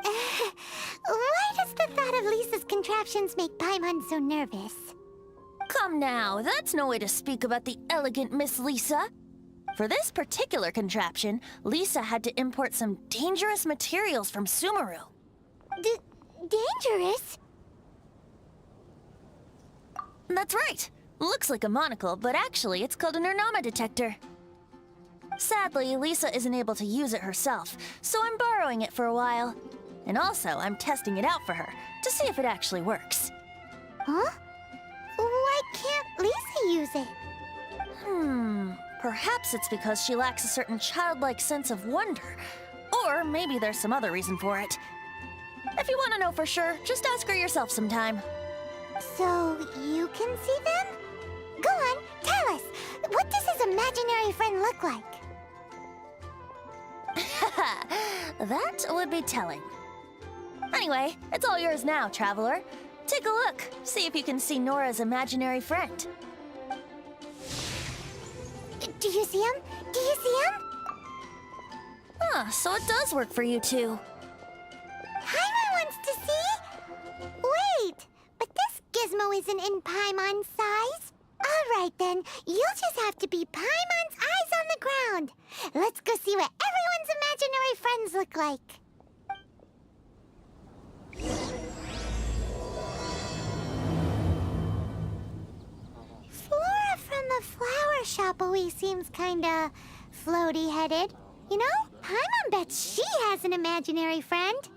Why does the thought of Lisa's contraptions make Paimon so nervous?
Come now, that's no way to speak about the elegant Miss Lisa. For this particular contraption, Lisa had to import some dangerous materials from Sumeru.
Dangerous?
That's right. Looks like a monocle, but actually it's called an Ernama detector. Sadly, Lisa isn't able to use it herself, so I'm borrowing it for a while. And also, I'm testing it out for her, to see if it actually works.
Huh? Why can't Lisa use it?
Perhaps it's because she lacks a certain childlike sense of wonder. Or maybe there's some other reason for it. If you want to know for sure, just ask her yourself sometime.
So, you can see them? Go on, tell us. What does his imaginary friend look like?
That would be telling. Anyway, it's all yours now, Traveler. Take a look. See if you can see Nora's imaginary friend.
Do you see him? Do you see him?
So it does work for you two.
Paimon wants to see? Wait, but this gizmo isn't in Paimon's size. Alright then, you'll just have to be Paimon's eyes on the ground. Let's go see what everyone's imaginary friends look like. Flora from the flower shop always seems kinda floaty-headed. You know, Paimon bets she has an imaginary friend.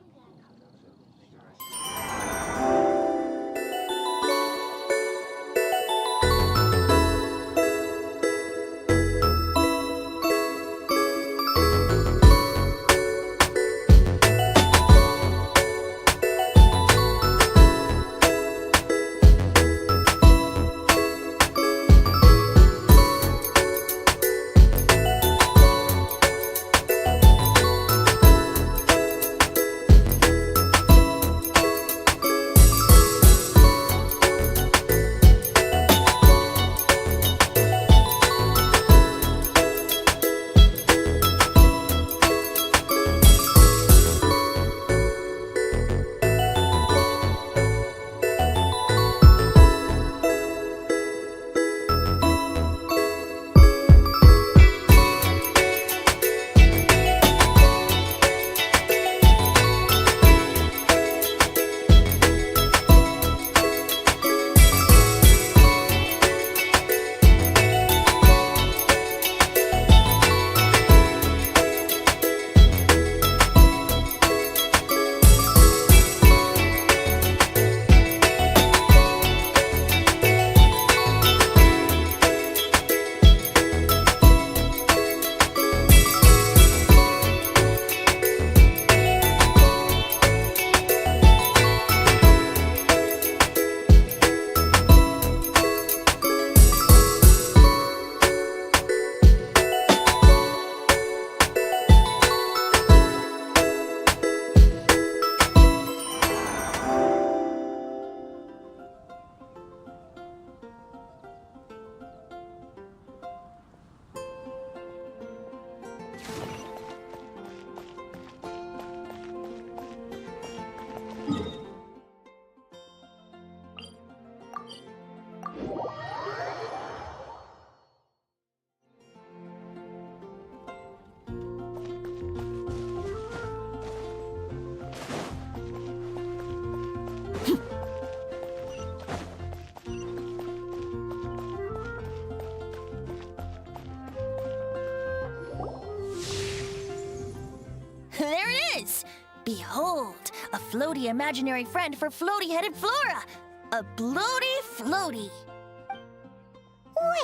bloaty imaginary friend for floaty-headed Flora. A bloaty floaty.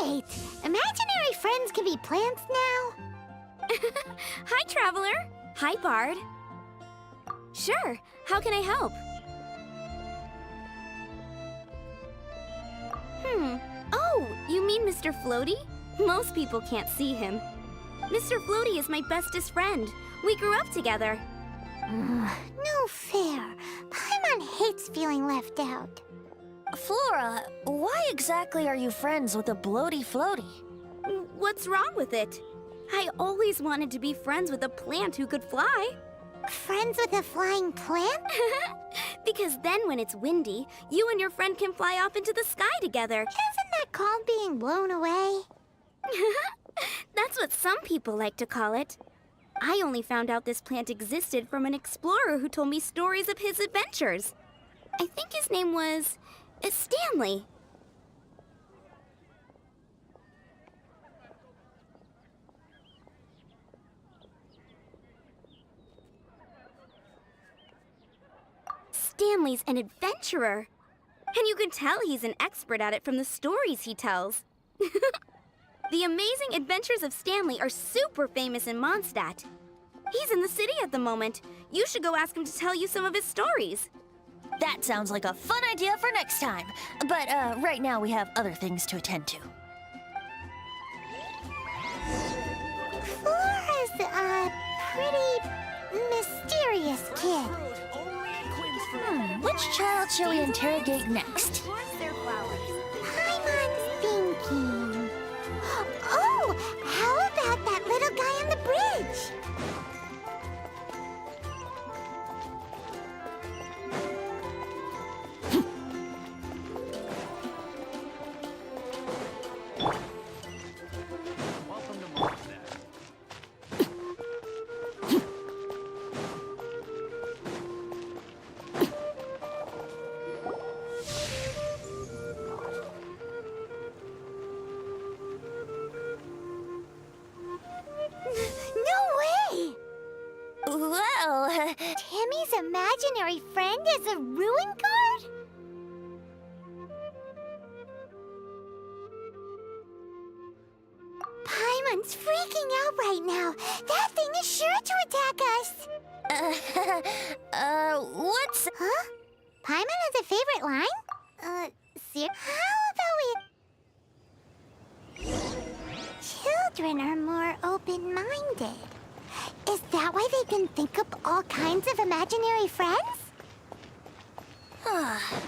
Wait, imaginary friends can be plants now?
Hi, Traveler. Hi, Bard. Sure, how can I help? Oh, you mean Mr. Floaty? Most people can't see him. Mr. Floaty is my bestest friend. We grew up together.
No fair. Paimon hates feeling left out.
Flora, why exactly are you friends with a bloaty floaty?
What's wrong with it? I always wanted to be friends with a plant who could fly.
Friends with a flying plant?
Because then when it's windy, you and your friend can fly off into the sky together.
Isn't that called being blown away?
That's what some people like to call it. I only found out this plant existed from an explorer who told me stories of his adventures. I think his name was Stanley. Stanley's an adventurer. And you can tell he's an expert at it from the stories he tells. The amazing adventures of Stanley are super famous in Mondstadt. He's in the city at the moment. You should go ask him to tell you some of his stories.
That sounds like a fun idea for next time. But right now we have other things to attend to.
Flora's a pretty mysterious kid.
Which child shall we interrogate next?
Paimon's thinking. Oh, how about that little guy on the bridge?
Well,
Timmy's imaginary friend is a ruin guard? Paimon's freaking out right now. That thing is sure to attack us.
what's...
Huh? Paimon has a favorite line? How about we... Children are more open-minded. Is that why they can think up all kinds of imaginary friends?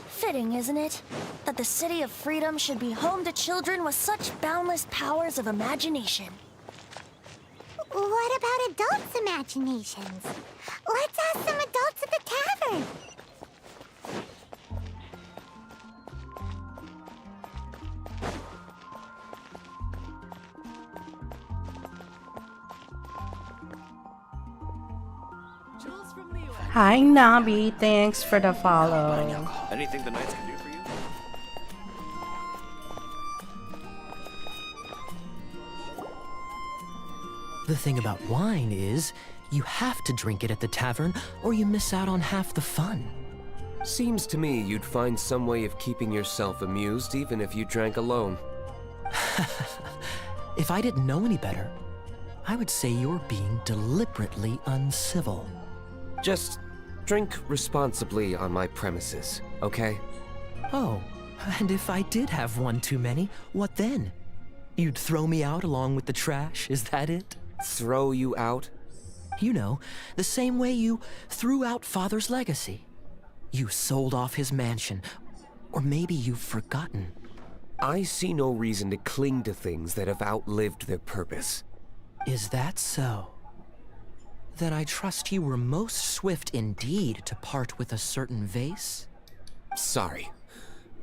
Fitting, isn't it? That the City of Freedom should be home to children with such boundless powers of imagination.
What about adults' imaginations? Let's ask some adults at the tavern.
Hi, Nabi. Thanks for the follow.
Anything the knights can do for you?
The thing about wine is, you have to drink it at the tavern, or you miss out on half the fun.
Seems to me you'd find some way of keeping yourself amused even if you drank alone.
If I didn't know any better, I would say you're being deliberately uncivil.
Just drink responsibly on my premises, okay?
Oh, and if I did have one too many, what then? You'd throw me out along with the trash, is that it?
Throw you out?
You know, the same way you threw out Father's legacy. You sold off his mansion, or maybe you've forgotten.
I see no reason to cling to things that have outlived their purpose.
Is that so? Then I trust you were most swift indeed to part with a certain vase?
Sorry,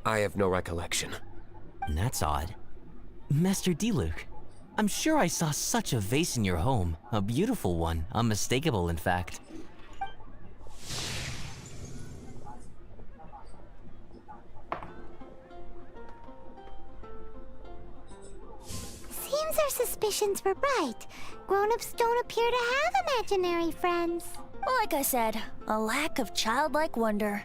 I have no recollection.
That's odd. Master Diluc, I'm sure I saw such a vase in your home. A beautiful one, unmistakable in fact.
Seems our suspicions were right. Grown-ups don't appear to have imaginary friends.
Like I said, a lack of childlike wonder.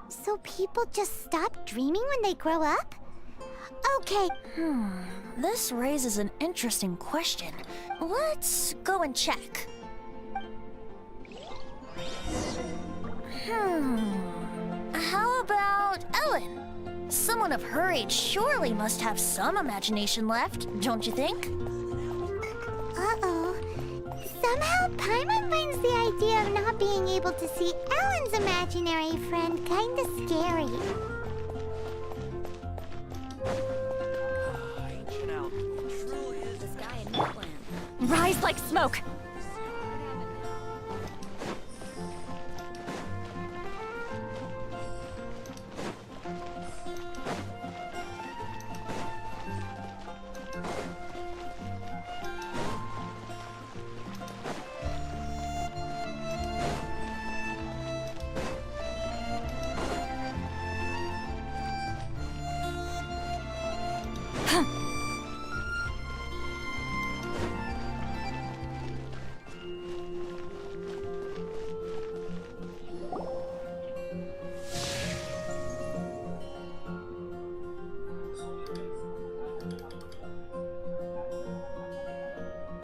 So people just stop dreaming when they grow up? Okay.
This raises an interesting question. Let's go and check. How about Ellen? Someone of her age surely must have some imagination left, don't you think?
Uh-oh. Somehow Paimon finds the idea of not being able to see Ellen's imaginary friend kinda scary.
Rise like smoke!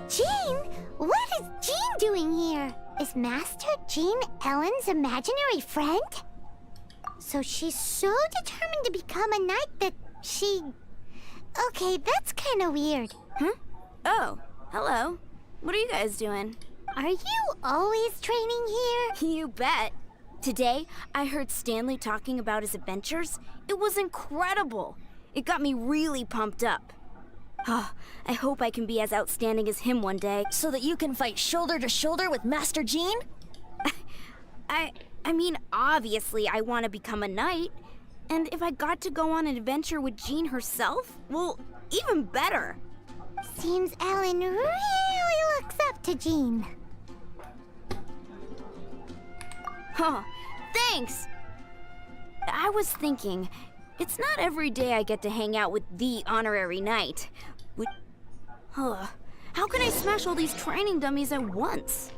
Jean? What is Jean doing here? Is Master Jean Ellen's imaginary friend? So she's so determined to become a knight that she... Okay, that's kind of weird.
Huh? Oh, hello. What are you guys doing?
Are you always training here?
You bet. Today, I heard Stanley talking about his adventures. It was incredible. It got me really pumped up. I hope I can be as outstanding as him one day.
So that you can fight shoulder to shoulder with Master Jean?
I mean, obviously I want to become a knight. And if I got to go on an adventure with Jean herself, well, even better.
Seems Ellen really looks up to Jean.
Huh, thanks! I was thinking, it's not every day I get to hang out with the honorary knight. How can I smash all these training dummies at once?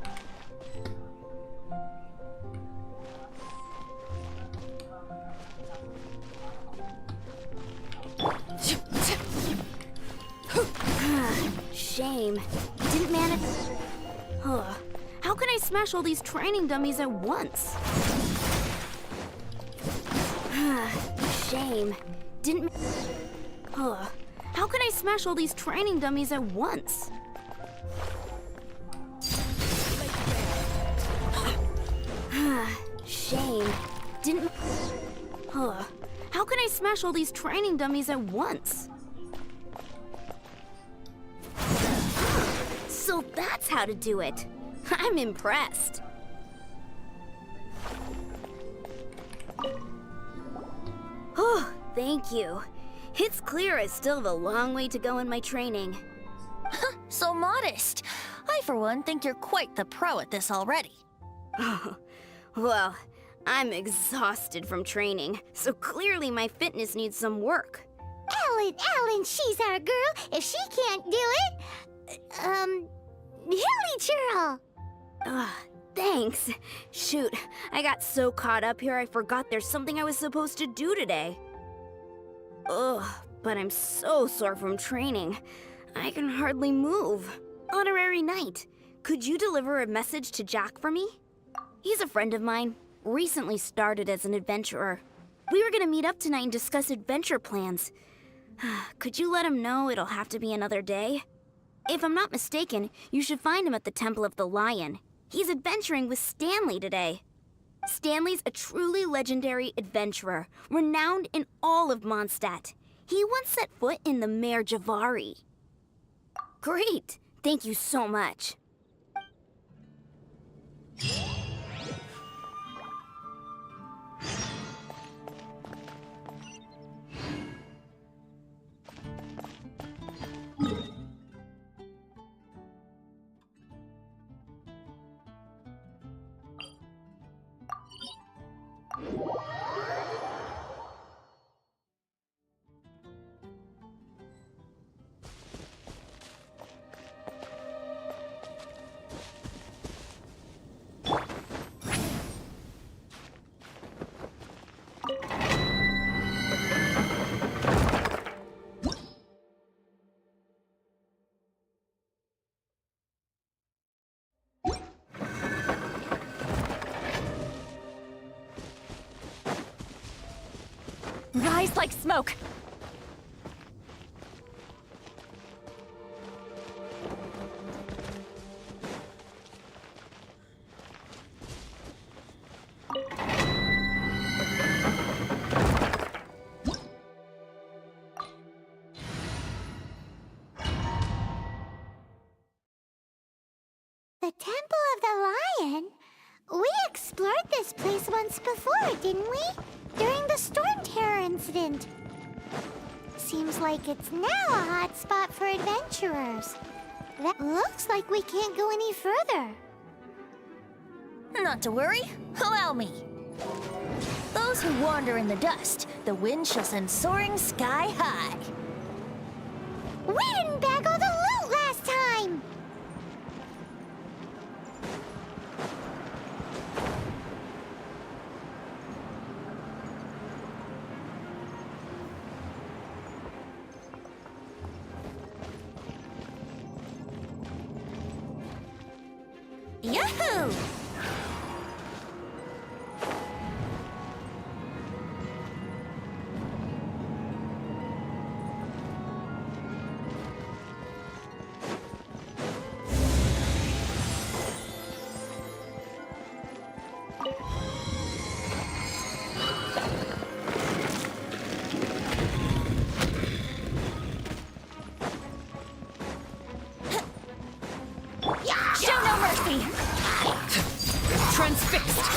Shame. Didn't manage... How can I smash all these training dummies at once? Shame. Didn't... How can I smash all these training dummies at once? Shame. Didn't... How can I smash all these training dummies at once? So that's how to do it. I'm impressed. Oh, thank you. It's clear I still have a long way to go in my training.
So modest. I, for one, think you're quite the pro at this already.
Oh, well, I'm exhausted from training, so clearly my fitness needs some work.
Ellen, she's our girl. If she can't do it, Hilly Churl.
Thanks. Shoot, I got so caught up here I forgot there's something I was supposed to do today. Ugh, but I'm so sore from training. I can hardly move. Honorary Knight, could you deliver a message to Jack for me? He's a friend of mine, recently started as an adventurer. We were gonna meet up tonight and discuss adventure plans. Could you let him know it'll have to be another day? If I'm not mistaken, you should find him at the Temple of the Lion. He's adventuring with Stanley today. Stanley's a truly legendary adventurer, renowned in all of Mondstadt. He once set foot in the Mare Javari. Great! Thank you so much.
Rise like smoke!
The Temple of the Lion? We explored this place once before, didn't we? During the Storm Terror incident. Seems like it's now a hot spot for adventurers. That looks like we can't go any further.
Not to worry, allow me. Those who wander in the dust, the wind shall send soaring sky high.
We didn't bag all the loot last time!
Yahoo! Show no mercy!
Transfixed!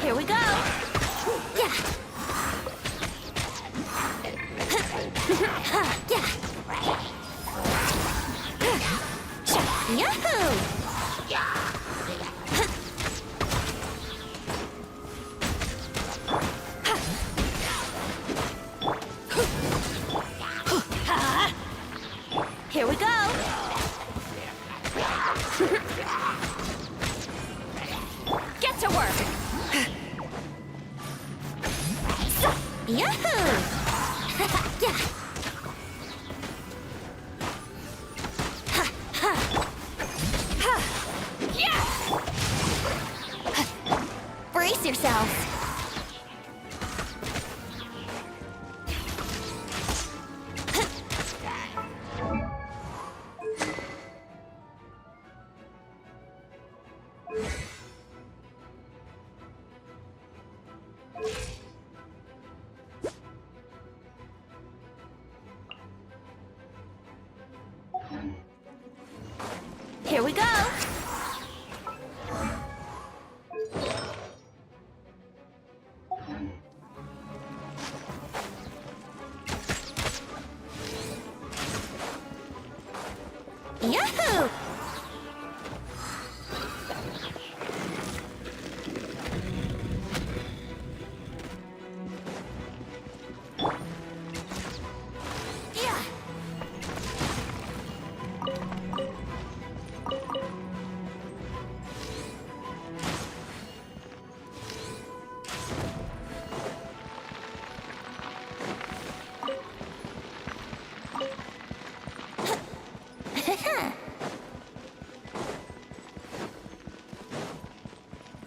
Here we go! Yahoo! Here we go!
Get to work!
Yahoo! Brace yourselves! Here we go! Yahoo! Yeah!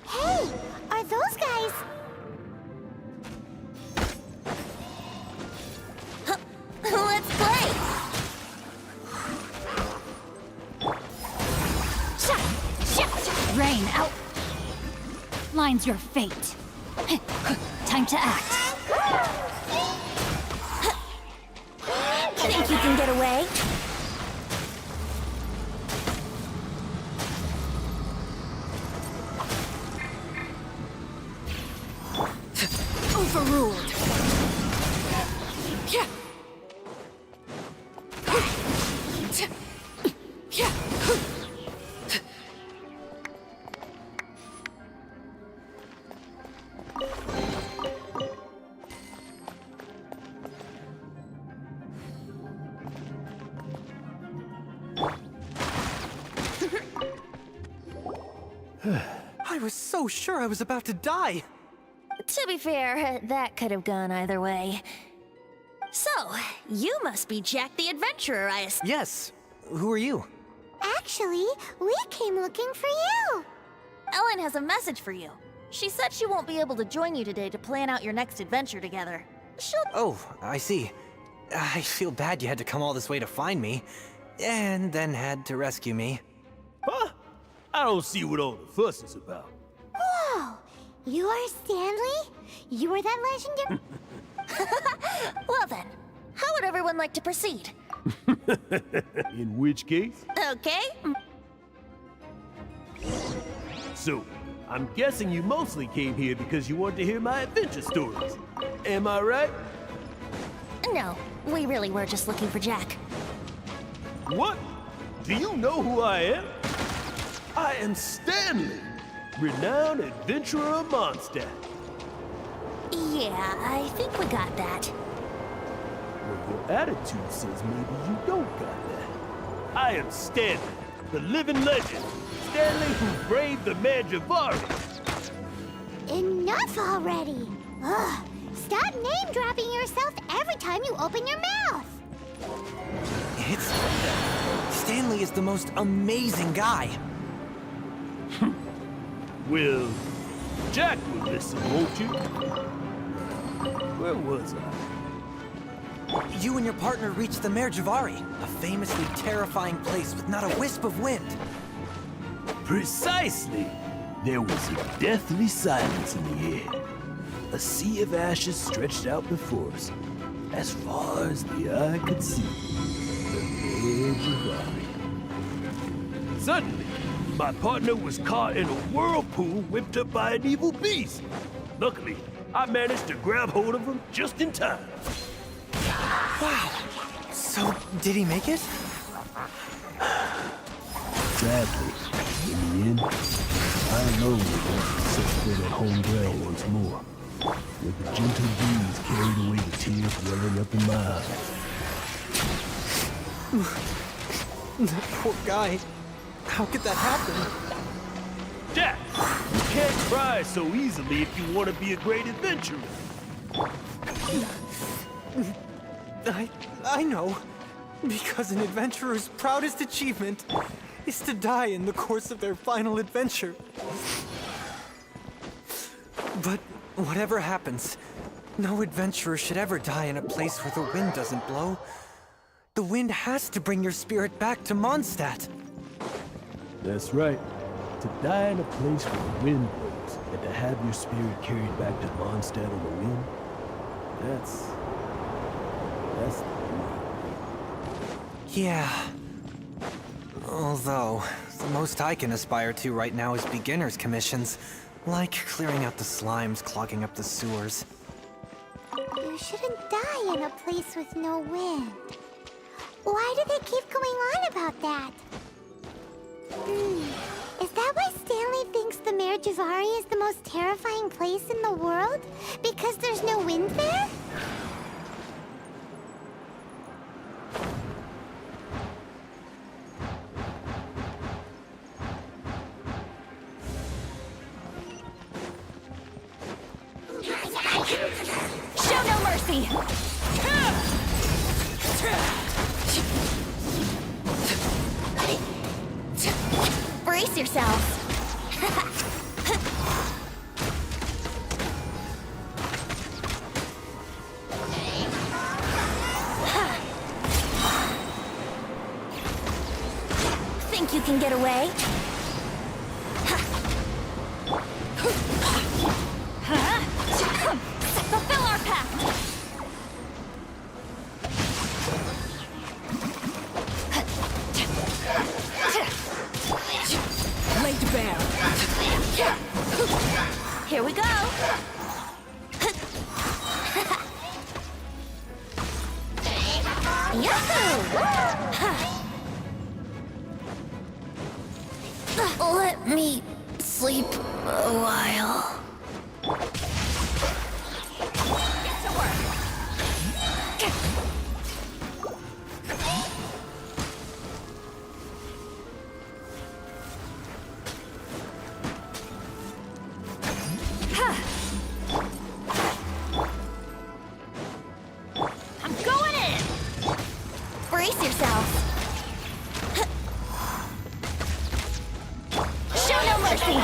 Hey, are those guys...
Let's play!
Rain out! Line's your fate. Time to act.
Think you can get away?
Overruled.
I was so sure I was about to die.
To be fair, that could have gone either way. So, you must be Jack the Adventurer, I assume.
Yes. Who are you?
Actually, we came looking for you.
Ellen has a message for you. She said she won't be able to join you today to plan out your next adventure together. She'll...
Oh, I see. I feel bad you had to come all this way to find me, and then had to rescue me.
Huh? I don't see what all the fuss is about.
Whoa! You are Stanley? You are that legendary...
Well then, how would everyone like to proceed?
In which case?
Okay.
So, I'm guessing you mostly came here because you want to hear my adventure stories. Am I right?
No, we really were just looking for Jack.
What? Do you know who I am? I am Stanley, renowned adventurer of Mondstadt.
Yeah, I think we got that.
Well, your attitude says maybe you don't got that. I am Stanley, the living legend. Stanley who braved the Mangiavari.
Enough already! Ugh! Stop name-dropping yourself every time you open your mouth!
Stanley is the most amazing guy.
Well, Jack will listen, won't you? Where was I?
You and your partner reached the Merjavari, a famously terrifying place with not a wisp of wind.
Precisely! There was a deathly silence in the air. A sea of ashes stretched out before us, as far as the eye could see. The Merjavari. Suddenly, my partner was caught in a whirlpool whipped up by an evil beast. Luckily, I managed to grab hold of him just in time.
Wow. So, did he make it?
Sadly, in the end, I alone was able to set foot at home ground once more, with the gentle breeze carried away the tears welling up in my eyes.
That poor guy. How could that happen?
Jack, you can't cry so easily if you want to be a great adventurer.
I know. Because an adventurer's proudest achievement is to die in the course of their final adventure. But whatever happens, no adventurer should ever die in a place where the wind doesn't blow. The wind has to bring your spirit back to Mondstadt.
That's right. To die in a place where the wind blows, and to have your spirit carried back to Mondstadt on the wind, that's the dream.
Yeah. Although, the most I can aspire to right now is beginner's commissions, like clearing out the slimes clogging up the sewers.
You shouldn't die in a place with no wind. Why do they keep going on about that? Is that why Stanley thinks the Merjavari is the most terrifying place in the world? Because there's no wind there?
Show no mercy!
Brace yourselves. Think you can get away?
Fulfill our pact!
Laid to bear. Here we go. Yahoo! Let me sleep a while.
Get to work!
I'm good! Brace yourselves. Show no mercy.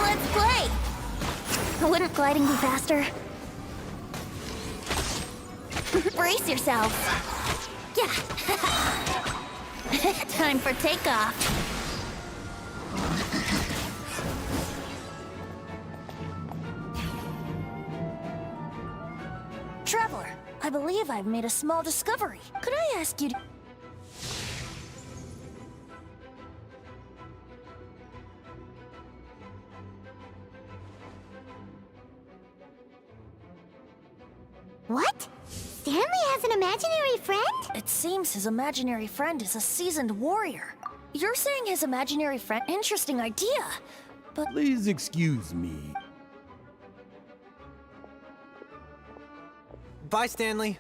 Let's play. Wouldn't gliding be faster? Brace yourselves. Yeah. Time for takeoff. Traveler, I believe I've made a small discovery. Could I ask you to...
What? Stanley has an imaginary friend?
It seems his imaginary friend is a seasoned warrior. You're saying his imaginary friend... Interesting idea, but...
Please excuse me.
Bye, Stanley.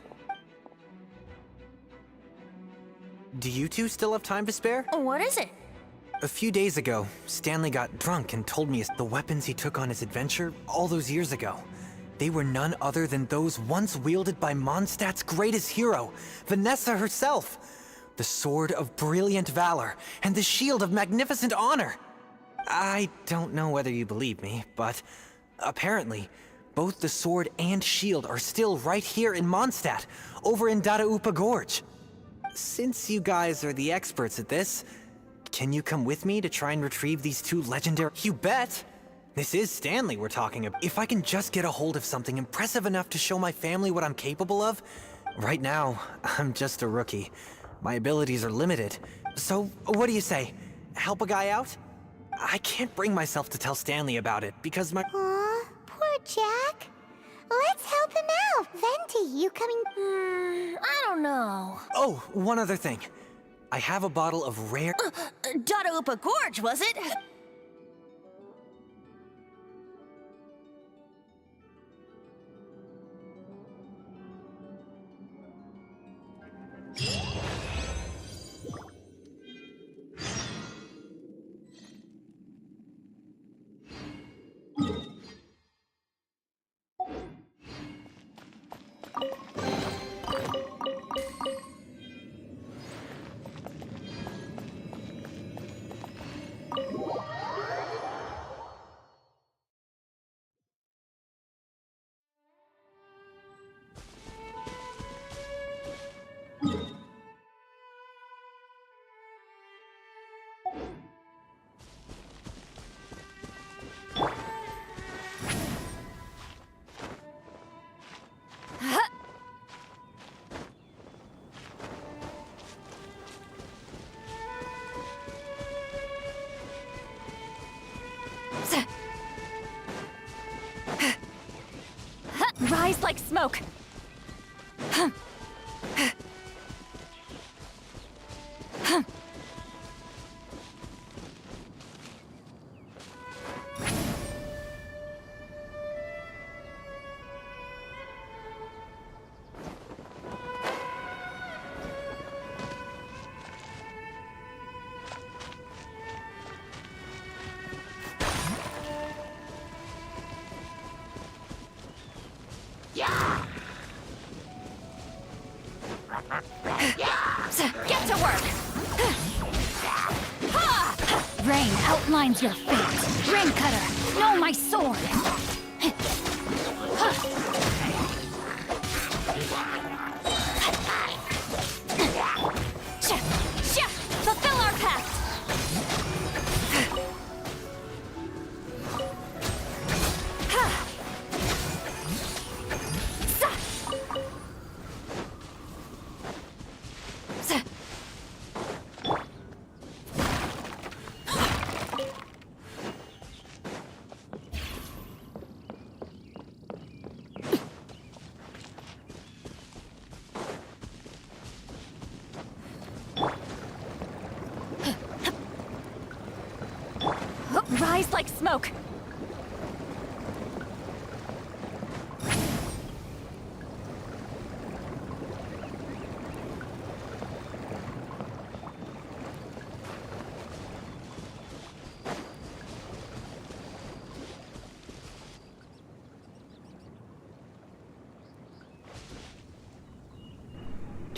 Do you two still have time to spare?
What is it?
A few days ago, Stanley got drunk and told me the weapons he took on his adventure all those years ago. They were none other than those once wielded by Mondstadt's greatest hero, Vanessa herself. The Sword of Brilliant Valor and the Shield of Magnificent Honor. I don't know whether you believe me, but apparently, both the sword and shield are still right here in Mondstadt, over in Dadaupa Gorge. Since you guys are the experts at this, can you come with me to try and retrieve these two legendary... You bet! This is Stanley we're talking about. If I can just get a hold of something impressive enough to show my family what I'm capable of... Right now, I'm just a rookie. My abilities are limited. So, what do you say? Help a guy out? I can't bring myself to tell Stanley about it, because my...
Aw, poor Jack. Let's help him out. Venti, you coming?
I don't know.
Oh, one other thing. I have a bottle of rare...
Dadaupa Gorge, was it?
Rise like smoke. Get to work! Rain outlines your fate. Rain Cutter, know my sword! Fulfill our pact! Rise like smoke!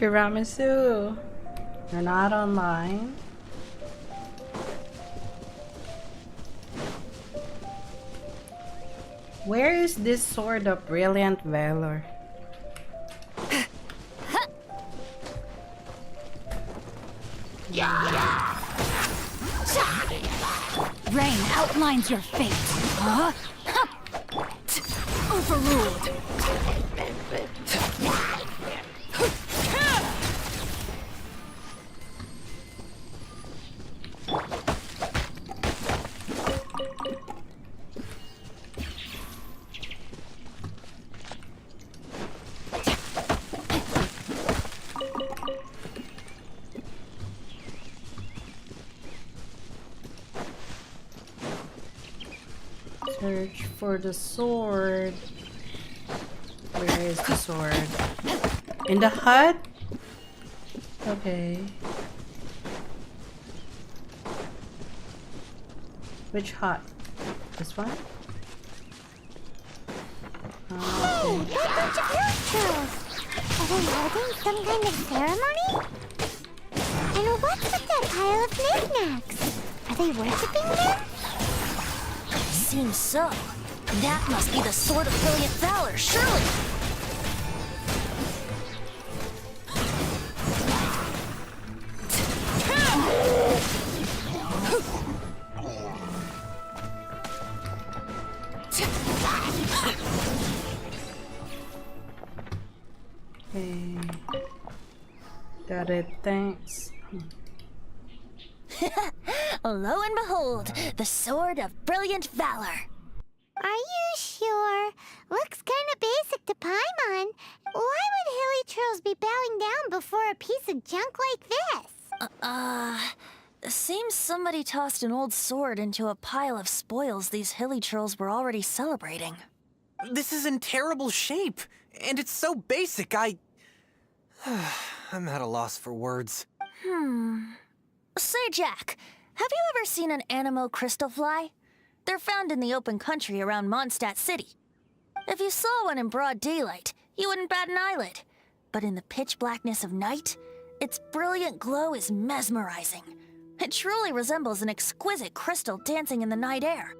Tiramisu. You're not online. Where is this sword of brilliant valor?
Rain outlines your fate. Huh? Overruled.
Search for the sword. Where is the sword? In the hut? Okay. Which hut? This one?
Hey, that bunch of hilly trolls! Are they holding some kind of ceremony? And what's with that pile of knickknacks? Are they worshipping them?
Seems so. That must be the Sword of Brilliant Valor, surely!
Okay. Got it, thanks.
Lo and behold, the Sword of Brilliant Valor.
Are you sure? Looks kinda basic to Paimon. Why would hilly trolls be bowing down before a piece of junk like this?
Seems somebody tossed an old sword into a pile of spoils these hilly trolls were already celebrating.
This is in terrible shape, and it's so basic, I'm at a loss for words.
Say, Jack, have you ever seen an Anemo crystal fly? They're found in the open country around Mondstadt City. If you saw one in broad daylight, you wouldn't bat an eyelid. But in the pitch blackness of night, its brilliant glow is mesmerizing. It truly resembles an exquisite crystal dancing in the night air.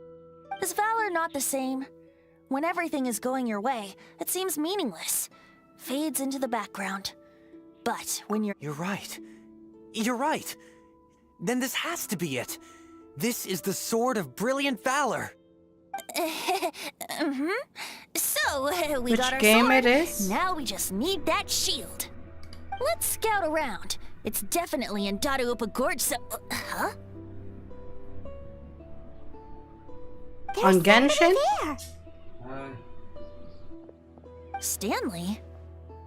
Is valor not the same? When everything is going your way, it seems meaningless, fades into the background. But when you're—
You're right. You're right. Then this has to be it. This is the Sword of Brilliant Valor.
So, we
Which
got our
game
sword.
it is?
Now we just need that shield. Let's scout around. It's definitely in Dadaupa Gorge, so... huh?
On Genshin?
There!
Stanley?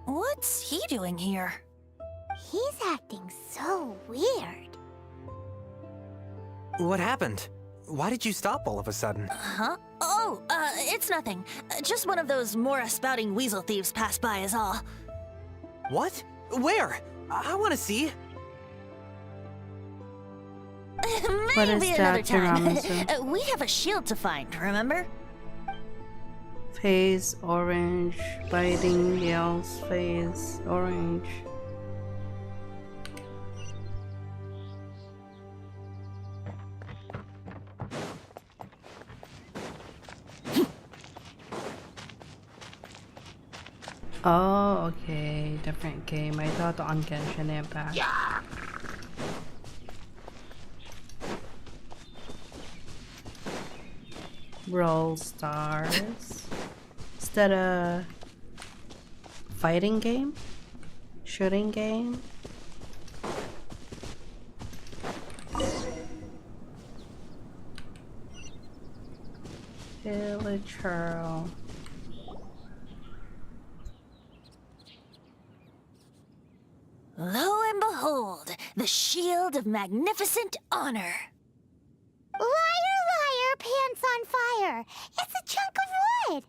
What's he doing here?
He's acting so weird.
What happened? Why did you stop all of a sudden?
Huh? Oh, it's nothing. Just one of those Mora-spouting weasel thieves passed by is all.
What? Where? I want to see.
What is
Maybe
that,
another time.
Tiramisu?
We have a shield to find, remember?
Face orange, biting yells, face orange. Oh, okay, different game. I thought on Genshin Impact. Yeah. Brawl Stars. Is that a fighting game? Shooting game? Villager.
Lo and behold, the shield of magnificent honor.
Liar, liar, pants on fire. It's a chunk of wood.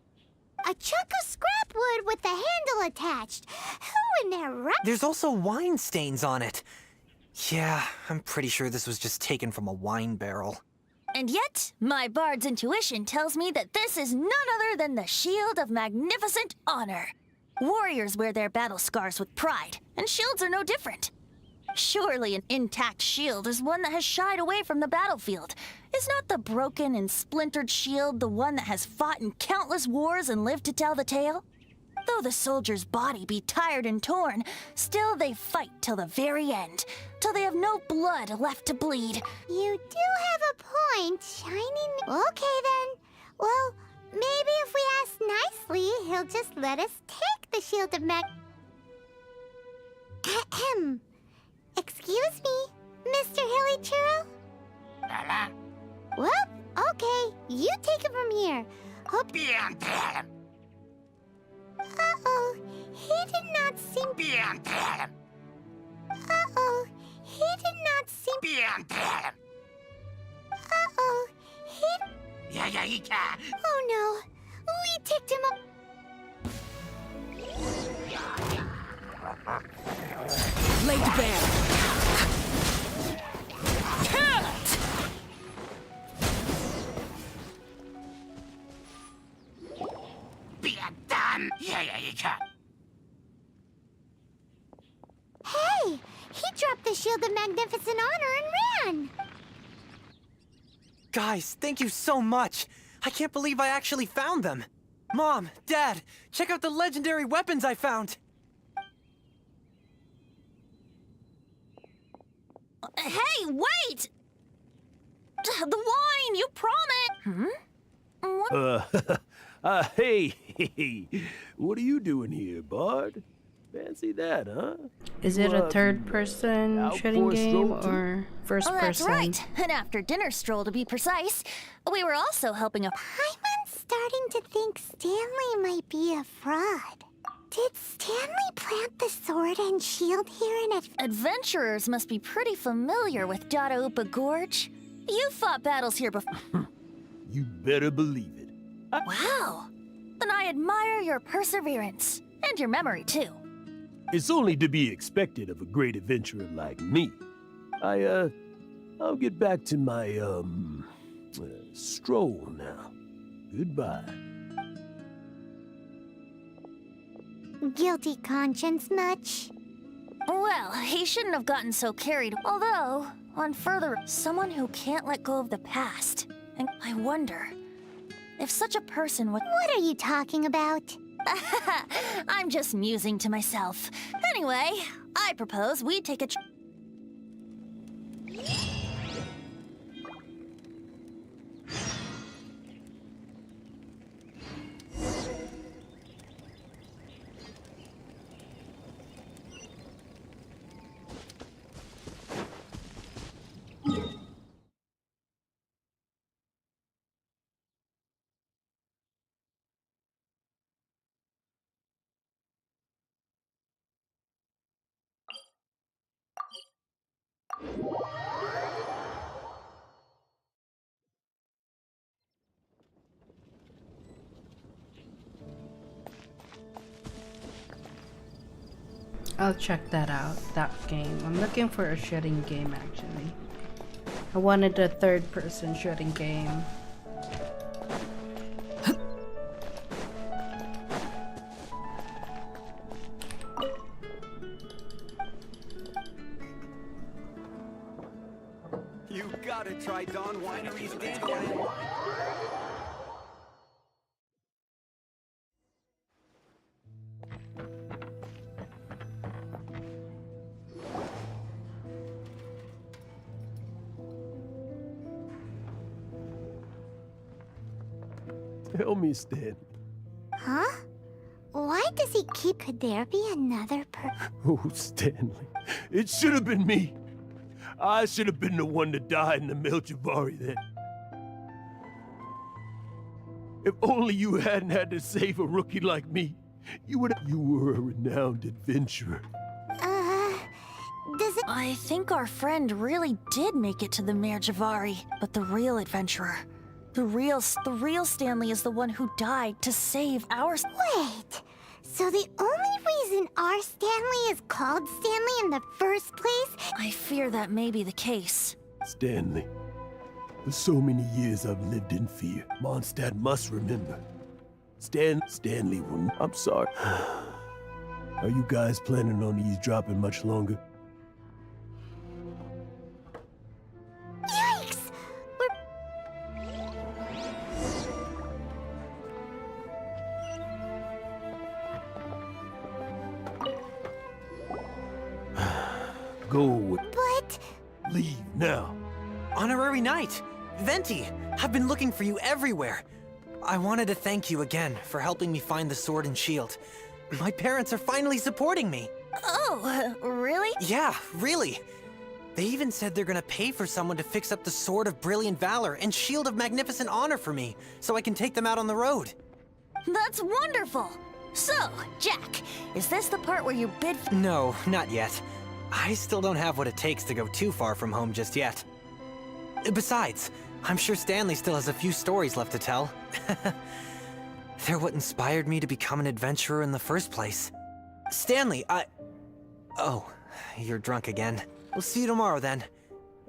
A chunk of scrap wood with the handle attached. Who in their right—
There's also wine stains on it. Yeah, I'm pretty sure this was just taken from a wine barrel.
And yet, my bard's intuition tells me that this is none other than the shield of magnificent honor. Warriors wear their battle scars with pride, and shields are no different. Surely an intact shield is one that has shied away from the battlefield. Is not the broken and splintered shield the one that has fought in countless wars and lived to tell the tale? Though the soldier's body be tired and torn, still they fight till the very end, till they have no blood left to bleed.
You do have a point, Shining. Okay then. Well, maybe if we ask nicely, he'll just let us take the Shield of Ahem. Excuse me, Mr. Hilly Churro? Well, okay. You take it from here. Hope. Uh-oh. He did not seem. Uh-oh. He did not seem. Uh-oh. He. Oh no. We ticked him up.
Laid bare.
Hey! He dropped the Shield of Magnificent Honor and ran!
Guys, thank you so much. I can't believe I actually found them. Mom, Dad, check out the legendary weapons I found.
Hey, wait! The wine, you promised! What?
Hey, what are you doing here, Bard? Fancy that, huh?
Is it a third-person
out
shooting
for a
game
stroll, too?
or first-person?
Oh, that's right. An after-dinner stroll, to be precise. We were also helping a...
I'm starting to think Stanley might be a fraud. Did Stanley plant the sword and shield here in
Adventurers must be pretty familiar with Dadaupa Gorge. You fought battles here before.
You better believe it.
Wow. Then I admire your perseverance. And your memory, too.
It's only to be expected of a great adventurer like me. I'll get back to my, stroll now. Goodbye.
Guilty conscience much?
Well, he shouldn't have gotten so carried. Although, on further, someone who can't let go of the past. And I wonder if such a person would...
What are you talking about?
I'm just musing to myself. Anyway, I propose we take a
I'll check that out, that game. I'm looking for a shooting game, actually. I wanted a third-person shooting game.
You gotta try Dawn Winery's Dandelion wine.
Tell me, Stan.
Huh? Why does he keep... Could there be another
Oh, Stanley. It should have been me. I should have been the one to die in the Melchivari then. If only you hadn't had to save a rookie like me, you were a renowned adventurer.
Does it...
I think our friend really did make it to the Merjavari, but the real adventurer, the real Stanley is the one who died to save ours.
Wait, so the only reason our Stanley is called Stanley in the first place?
I fear that may be the case.
Stanley, for so many years I've lived in fear. Mondstadt must remember. Stanley will... I'm sorry. Are you guys planning on eavesdropping much longer?
Yikes!
Go with.
But...
Leave now.
Honorary Knight! Venti! I've been looking for you everywhere. I wanted to thank you again for helping me find the sword and shield. My parents are finally supporting me.
Oh, really?
Yeah, really. They even said they're gonna pay for someone to fix up the Sword of Brilliant Valor and Shield of Magnificent Honor for me, so I can take them out on the road.
That's wonderful! So, Jack, is this the part where you bid for—
No, not yet. I still don't have what it takes to go too far from home just yet. Besides, I'm sure Stanley still has a few stories left to tell. They're what inspired me to become an adventurer in the first place. Stanley, Oh, you're drunk again. We'll see you tomorrow then.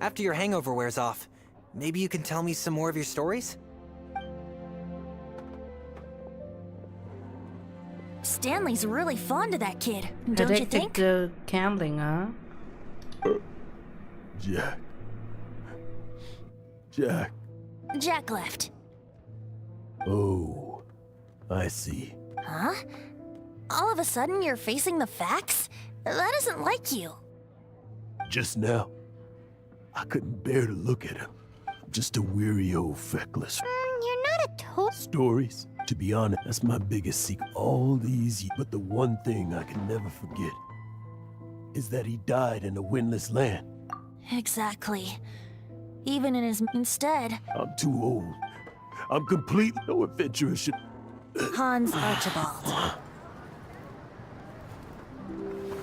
After your hangover wears off. Maybe you can tell me some more of your stories?
Stanley's really fond of that kid, don't you
Addicted
think?
to gambling, huh?
Jack. Jack.
Jack left.
Oh, I see.
Huh? All of a sudden you're facing the facts? That isn't like you.
Just now, I couldn't bear to look at him. Just a weary old feckless.
You're not a toad.
Stories? To be honest, that's my biggest secret all these years. But the one thing I can never forget is that he died in a windless land.
Exactly. Even in his instead.
I'm too old. I'm complete. No adventurer should.
Hans Archibald.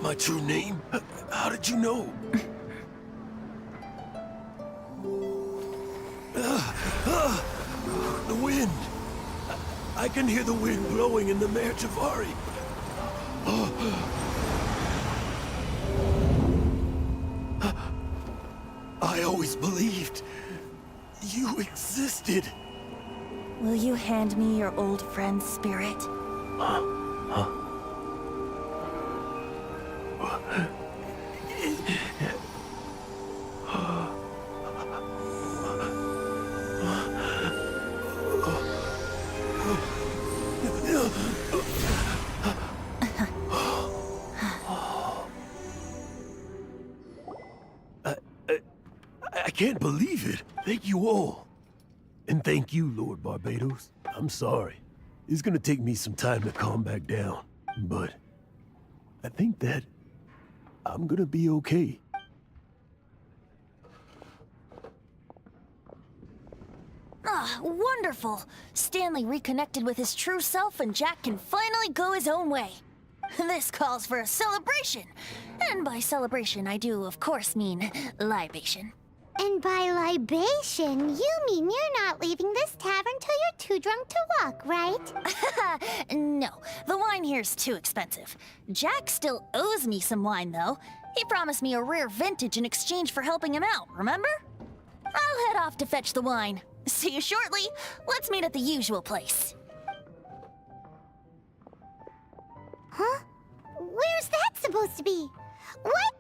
My true name? How did you know? The wind. I can hear the wind blowing in the Mare Javari. I always believed you existed.
Will you hand me your old friend's spirit?
I can't believe it. Thank you all. And thank you, Lord Barbados. I'm sorry. It's gonna take me some time to calm back down. But I think that I'm gonna be okay.
Ah, wonderful! Stanley reconnected with his true self and Jack can finally go his own way. This calls for a celebration. And by celebration, I do, of course, mean libation.
And by libation, you mean you're not leaving this tavern till you're too drunk to walk, right?
No, the wine here's too expensive. Jack still owes me some wine, though. He promised me a rare vintage in exchange for helping him out, remember? I'll head off to fetch the wine. See you shortly. Let's meet at the usual place.
Huh? Where's that supposed to be? What?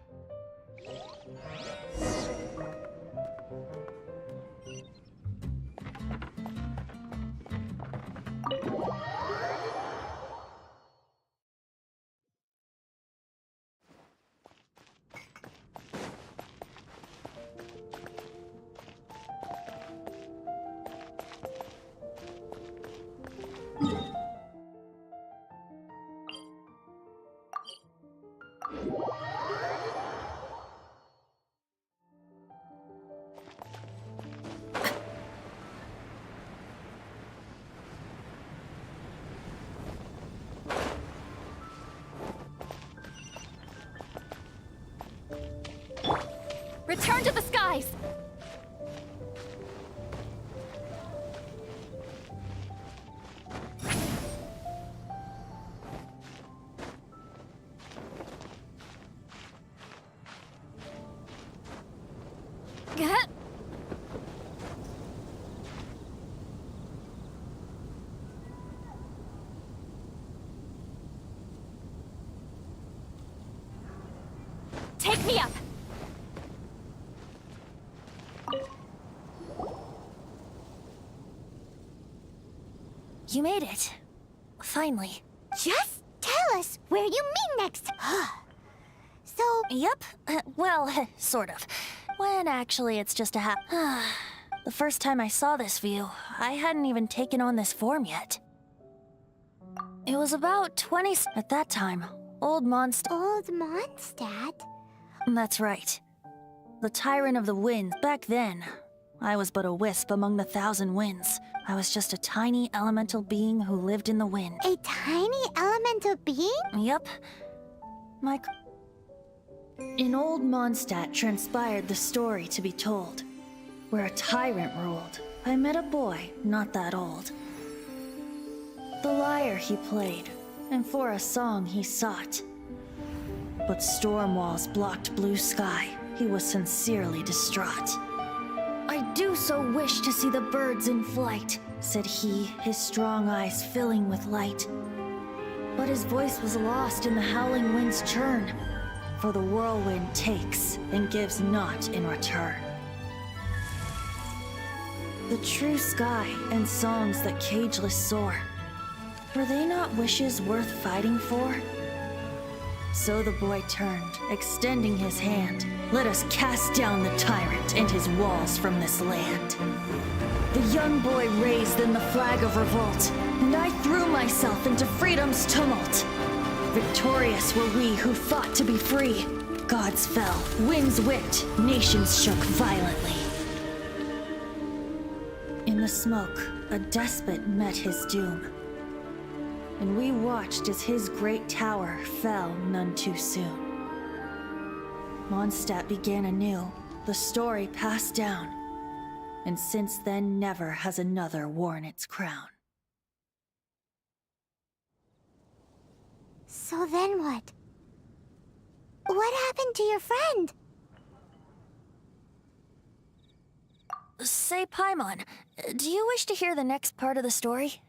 Return to the skies! Get. Take me up!
You made it. Finally.
Just tell us where you mean next. So...
Yep. Well, sort of. When actually it's just a The first time I saw this view, I hadn't even taken on this form yet. It was about 20 at that time. Old Mondstadt.
Old Mondstadt?
That's right. The Tyrant of the Winds. Back then, I was but a wisp among the 1,000 winds. I was just a tiny elemental being who lived in the wind.
A tiny elemental being?
Yep. In Old Mondstadt transpired the story to be told, where a tyrant ruled. I met a boy not that old. The lyre he played, and for a song he sought. But storm walls blocked blue sky. He was sincerely distraught. I do so wish to see the birds in flight, said he, his strong eyes filling with light. But his voice was lost in the howling wind's churn, for the whirlwind takes and gives not in return. The true sky and songs that cageless soar, were they not wishes worth fighting for? So the boy turned, extending his hand. Let us cast down the tyrant and his walls from this land. The young boy raised then the flag of revolt, and I threw myself into freedom's tumult. Victorious were we who fought to be free. Gods fell, winds whipped, nations shook violently. In the smoke, a despot met his doom, and we watched as his great tower fell none too soon. Mondstadt began anew, the story passed down, and since then never has another worn its crown.
So then what? What happened to your friend?
Say, Paimon, do you wish to hear the next part of the story?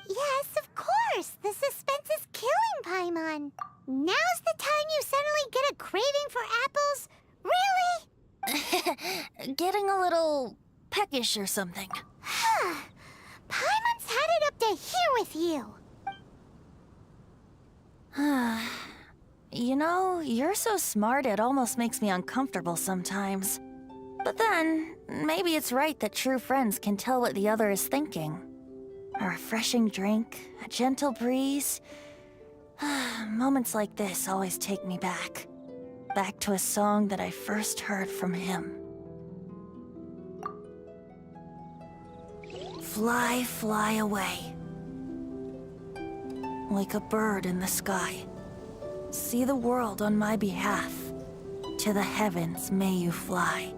Yes, of course! The suspense is killing, Paimon! Now's the time you suddenly get a craving for apples? Really?
Getting a little peckish or something.
Paimon's had it up to here with you!
You know, you're so smart it almost makes me uncomfortable sometimes. But then, maybe it's right that true friends can tell what the other is thinking. A refreshing drink, a gentle breeze. Moments like this always take me back. Back to a song that I first heard from him. Fly, fly away. Like a bird in the sky. See the world on my behalf. To the heavens may you fly.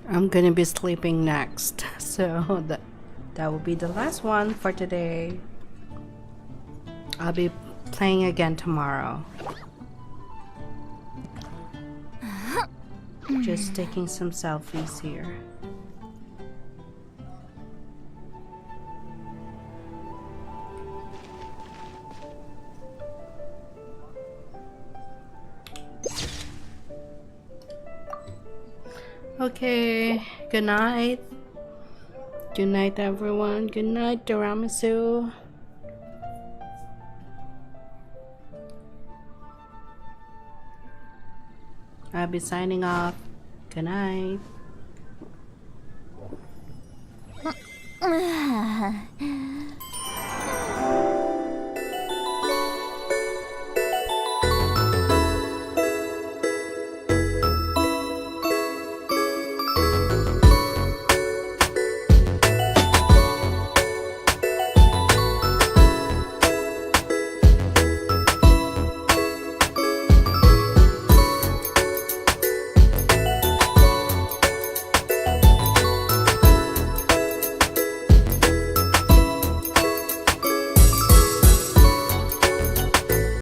I'm gonna be sleeping next. So that will be the last one for today. I'll be playing again tomorrow. Just taking some selfies here. Okay, good night. Good night, everyone. Good night, tiramisu. I'll be signing off. Good night.